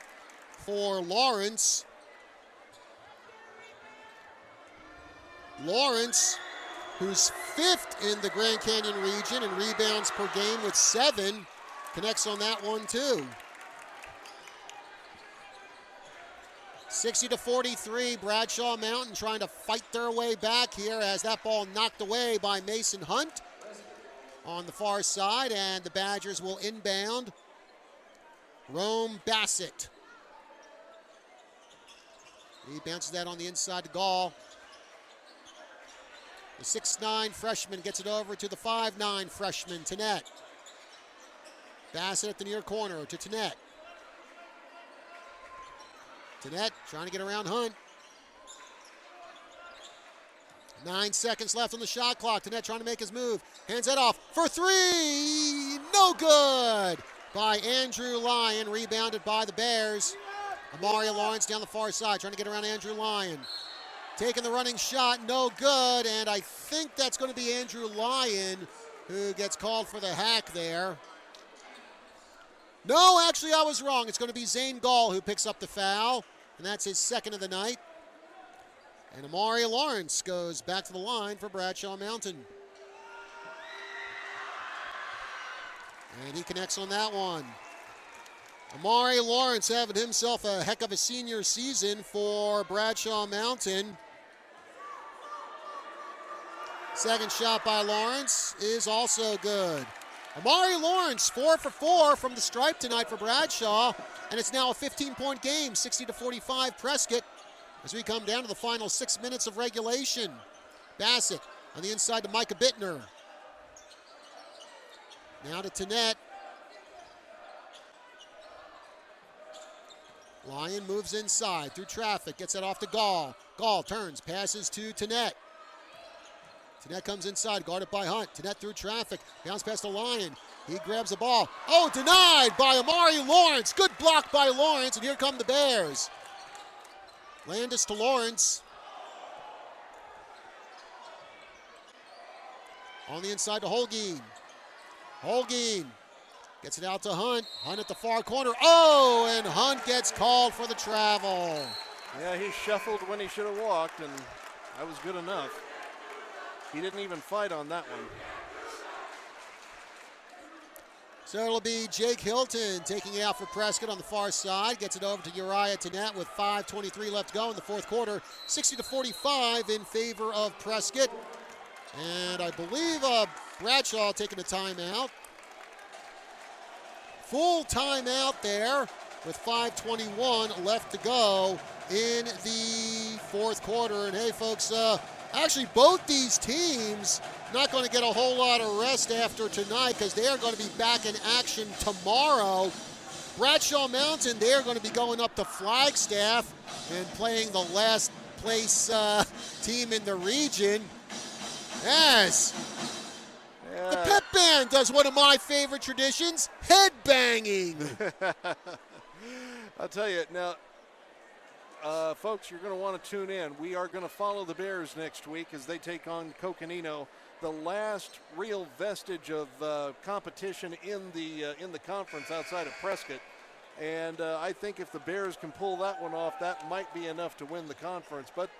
for Lawrence. Lawrence, who's 5th in the Grand Canyon region in rebounds per game with 7, connects on that one too. 60-43, Bradshaw Mountain trying to fight their way back here as that ball knocked away by Mason Hunt on the far side, and the Badgers will inbound. Rome Bassett. He bounces that on the inside to Gall. The 6'9" freshman gets it over to the 5'9" freshman, Tenet. Bassett at the near corner to Tenet. Tenet trying to get around Hunt. 9 seconds left on the shot clock. Tenet trying to make his move. Hands that off for three. No good by Andrew Lyon. Rebounded by the Bears. Amari Lawrence down the far side trying to get around Andrew Lyon. Taking the running shot, no good. And I think that's going to be Andrew Lyon who gets called for the hack there. No, actually I was wrong. It's going to be Zane Gall who picks up the foul. And that's his second of the night. And Amari Lawrence goes back to the line for Bradshaw Mountain. And he connects on that one. Amari Lawrence having himself a heck of a senior season for Bradshaw Mountain. Second shot by Lawrence is also good. Amari Lawrence 4 for 4 from the stripe tonight for Bradshaw. And it's now a 15-point game, 60-45 Prescott, as we come down to the final 6 minutes of regulation. Bassett on the inside to Micah Bittner. Now to Tenet. Lyon moves inside through traffic, gets it off to Gall. Gall turns, passes to Tenet. Tenet comes inside, guarded by Hunt. Tenet through traffic, bounce past the Lyon. He grabs the ball. Oh, denied by Amari Lawrence. Good block by Lawrence, and here come the Bears. Landis to Lawrence. On the inside to Holguin. Holguin gets it out to Hunt. Hunt at the far corner. Oh, and Hunt gets called for the travel. Yeah, he shuffled when he should have walked, and that was good enough. He didn't even fight on that one. So it'll be Jake Hilton taking it out for Prescott on the far side. Gets it over to Uriah Tenet with 5:23 left to go in the fourth quarter. 60-45 in favor of Prescott. And I believe Bradshaw taking a timeout. Full timeout there with 5:21 left to go in the fourth quarter. And hey, folks, Actually, both these teams not going to get a whole lot of rest after tonight because they are going to be back in action tomorrow. Bradshaw Mountain, they are going to be going up to Flagstaff and playing the last place team in the region. Yes. The pep band does one of my favorite traditions, headbanging. I'll tell you, now, folks, you're going to want to tune in. We are going to follow the Bears next week as they take on Coconino, the last real vestige of competition in the conference outside of Prescott. And I think if the Bears can pull that one off, that might be enough to win the conference. But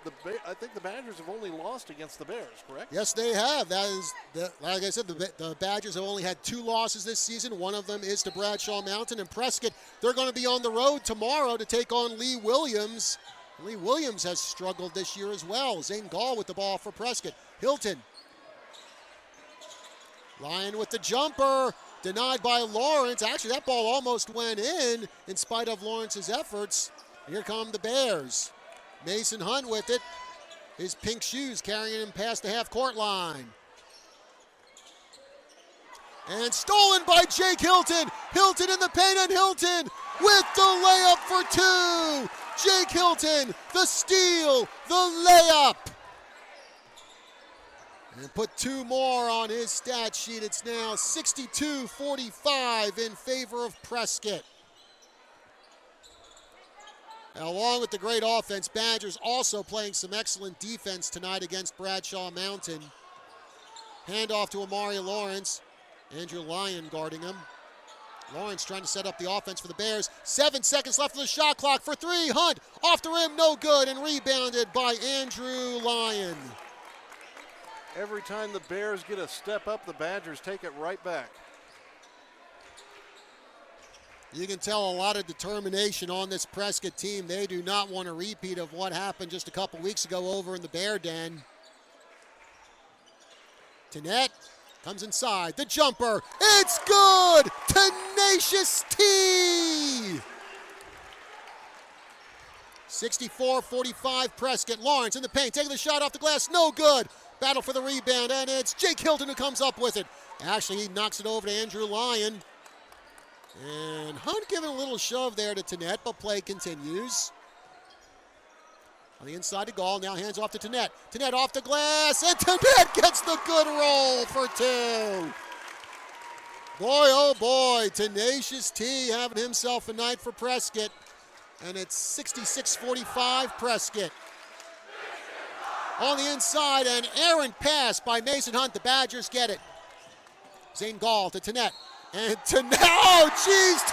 I think the Badgers have only lost against the Bears, correct? Yes, they have. That is, like I said, the Badgers have only had 2 losses this season. One of them is to Bradshaw Mountain. And Prescott, they're going to be on the road tomorrow to take on Lee Williams. Lee Williams has struggled this year as well. Zane Gall with the ball for Prescott. Hilton. Lyon with the jumper. Denied by Lawrence. Actually, that ball almost went in spite of Lawrence's efforts. Here come the Bears. Mason Hunt with it. His pink shoes carrying him past the half-court line. And stolen by Jake Hilton. Hilton in the paint, and Hilton with the layup for 2. Jake Hilton, the steal, the layup. And put 2 more on his stat sheet. It's now 62-45 in favor of Prescott. Now, along with the great offense, Badgers also playing some excellent defense tonight against Bradshaw Mountain. Handoff to Amari Lawrence. Andrew Lyon guarding him. Lawrence trying to set up the offense for the Bears. 7 seconds left of the shot clock for 3. Hunt off the rim, no good, and rebounded by Andrew Lyon. Every time the Bears get a step up, the Badgers take it right back. You can tell a lot of determination on this Prescott team. They do not want a repeat of what happened just a couple weeks ago over in the Bear Den. Tenet comes inside. The jumper. It's good! Tenacious T! 64-45 Prescott. Lawrence in the paint, taking the shot off the glass. No good. Battle for the rebound, and it's Jake Hilton who comes up with it. Actually, he knocks it over to Andrew Lyon. And Hunt giving a little shove there to Tenet, but play continues. On the inside to Gall, now hands off to Tenet. Tenet off the glass, and Tenet gets the good roll for 2. Boy, oh boy, Tenacious T having himself a night for Prescott. And it's 66-45 Prescott. On the inside, an errant pass by Mason Hunt. The Badgers get it. Zane Gall to Tenet. And Tenet, oh geez,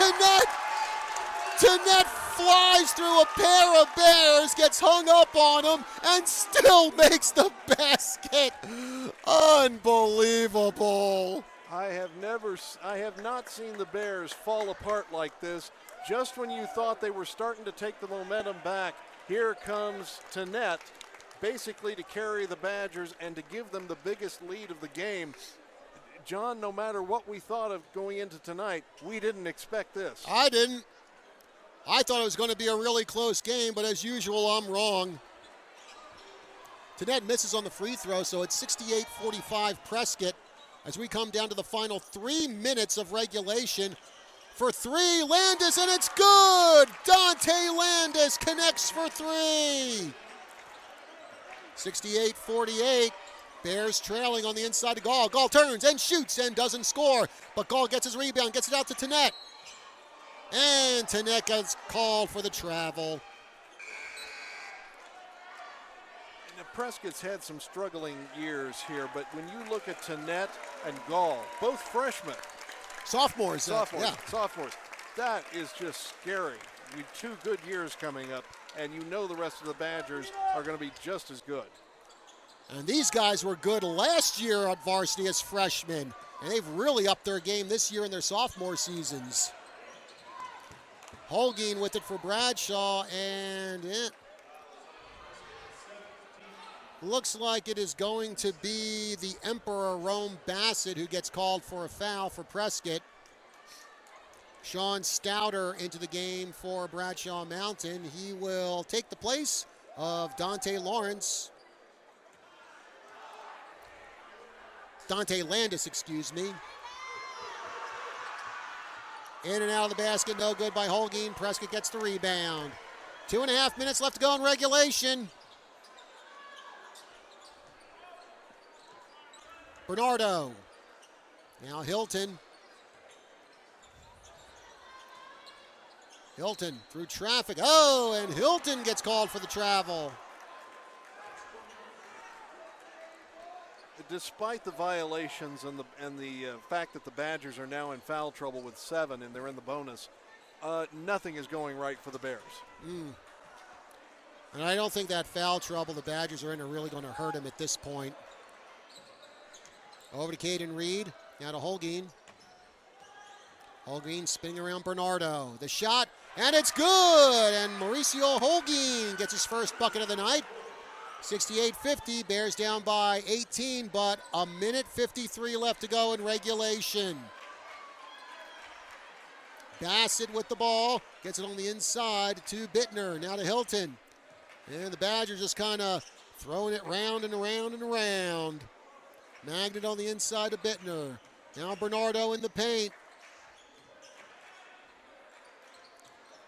Tenet flies through a pair of Bears, gets hung up on him, and still makes the basket. Unbelievable. I have not seen the Bears fall apart like this. Just when you thought they were starting to take the momentum back, here comes Tenet, basically to carry the Badgers and to give them the biggest lead of the game. John, no matter what we thought of going into tonight, we didn't expect this. I didn't. I thought it was going to be a really close game, but as usual, I'm wrong. Tenet misses on the free throw, so it's 68-45 Prescott as we come down to the final 3 minutes of regulation. For 3, Landis, and it's good! Dante Landis connects for 3. 68-48. Bears trailing on the inside to Gall. Gall turns and shoots and doesn't score. But Gall gets his rebound, gets it out to Tenet. And Tenet gets called for the travel. Now, Prescott's had some struggling years here, but when you look at Tenet and Gall, both freshmen. Sophomores. Yeah. Sophomores. That is just scary. We have 2 good years coming up, and you know the rest of the Badgers are going to be just as good. And these guys were good last year at varsity as freshmen. And they've really upped their game this year in their sophomore seasons. Holguin with it for Bradshaw, and it looks like it is going to be the Emperor Rome Bassett who gets called for a foul for Prescott. Sean Stouter into the game for Bradshaw Mountain. He will take the place of Dante Lawrence. Dante Landis, excuse me. In and out of the basket, no good by Holguin. Prescott gets the rebound. 2.5 minutes left to go in regulation. Bernardo. Now Hilton. Hilton through traffic. Oh, and Hilton gets called for the travel. Despite the violations and the fact that the Badgers are now in foul trouble with 7 and they're in the bonus, nothing is going right for the Bears. And I don't think that foul trouble the Badgers are in are really going to hurt him at this point. Over to Caden Reed. Now to Holguin. Holguin spinning around Bernardo. The shot, and it's good! And Mauricio Holguin gets his first bucket of the night. 68-50, Bears down by 18, but a minute 53 left to go in regulation. Bassett with the ball, gets it on the inside to Bittner, now to Hilton. And the Badgers just kind of throwing it round and around and around. Magnet on the inside to Bittner. Now Bernardo in the paint.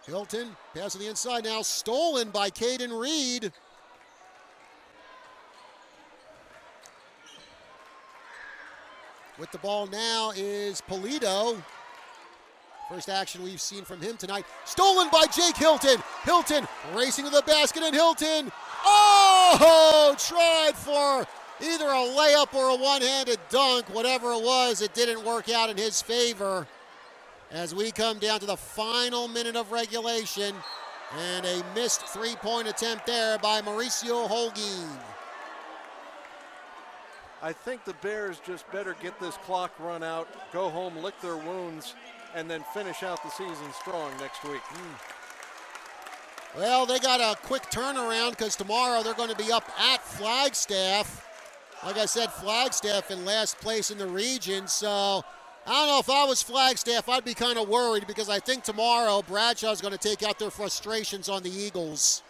Hilton, pass to the inside, now stolen by Caden Reed. With the ball now is Polito. First action we've seen from him tonight. Stolen by Jake Hilton. Hilton racing to the basket, and Hilton, oh, tried for either a layup or a one-handed dunk. Whatever it was, it didn't work out in his favor. As we come down to the final minute of regulation, and a missed three-point attempt there by Mauricio Holguin. I think the Bears just better get this clock run out, go home, lick their wounds, and then finish out the season strong next week. Well, they got a quick turnaround because tomorrow they're going to be up at Flagstaff. Like I said, Flagstaff in last place in the region. So I don't know, if I was Flagstaff, I'd be kind of worried because I think tomorrow Bradshaw is going to take out their frustrations on the Eagles.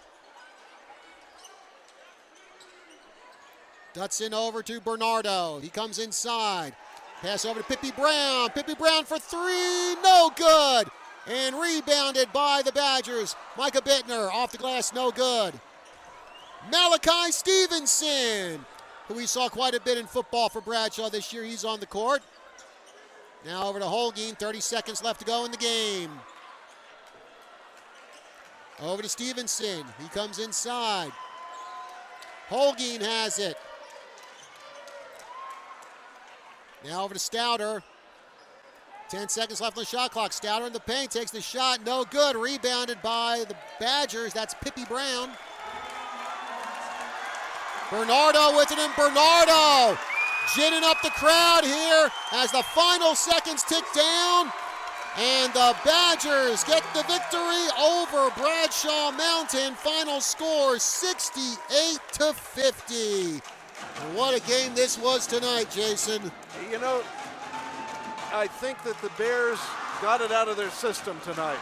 Dutson over to Bernardo. He comes inside. Pass over to Pippi Brown. Pippi Brown for three. No good. And rebounded by the Badgers. Micah Bittner off the glass. No good. Malachi Stevenson, who we saw quite a bit in football for Bradshaw this year. He's on the court. Now over to Holguin. 30 seconds left to go in the game. Over to Stevenson. He comes inside. Holguin has it. Now over to Stouter. 10 seconds left on the shot clock. Stouter in the paint, takes the shot, no good. Rebounded by the Badgers. That's Pippi Brown. Bernardo with it, and Bernardo ginning up the crowd here as the final seconds tick down. And the Badgers get the victory over Bradshaw Mountain. Final score 68-50. And what a game this was tonight, Jason. You know, I think that the Bears got it out of their system tonight.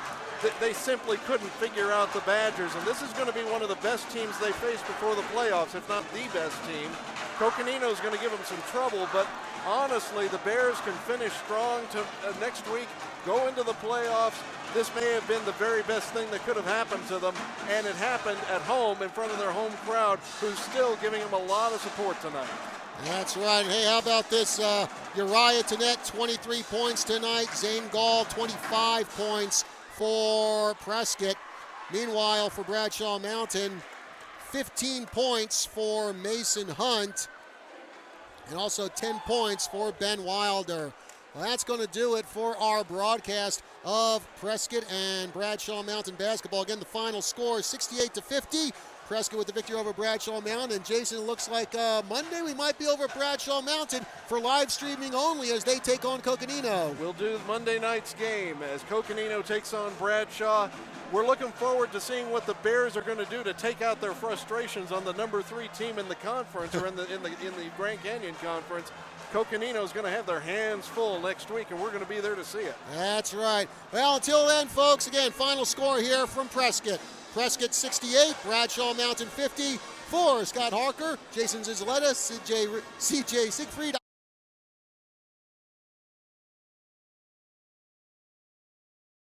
They simply couldn't figure out the Badgers, and this is going to be one of the best teams they face before the playoffs, if not the best team. Coconino is going to give them some trouble, but honestly, the Bears can finish strong to next week, go into the playoffs. This may have been the very best thing that could have happened to them, and it happened at home in front of their home crowd, who's still giving them a lot of support tonight. That's right. Hey, how about this? Uriah Tenet, 23 points tonight. Zane Gall, 25 points for Prescott. Meanwhile, for Bradshaw Mountain, 15 points for Mason Hunt, and also 10 points for Ben Wilder. Well, that's going to do it for our broadcast of Prescott and Bradshaw Mountain basketball. Again, the final score is 68-50. Prescott with the victory over Bradshaw Mountain. And Jason, it looks like Monday we might be over at Bradshaw Mountain for live streaming only as they take on Coconino. We'll do Monday night's game as Coconino takes on Bradshaw. We're looking forward to seeing what the Bears are going to do to take out their frustrations on the number 3 team in the conference, or in the Grand Canyon Conference. Coconino is going to have their hands full next week, and we're going to be there to see it. That's right. Well, until then, folks, again, final score here from Prescott. Prescott 68, Bradshaw Mountain 50. For Scott Harker, Jason Zizaletta, CJ Siegfried.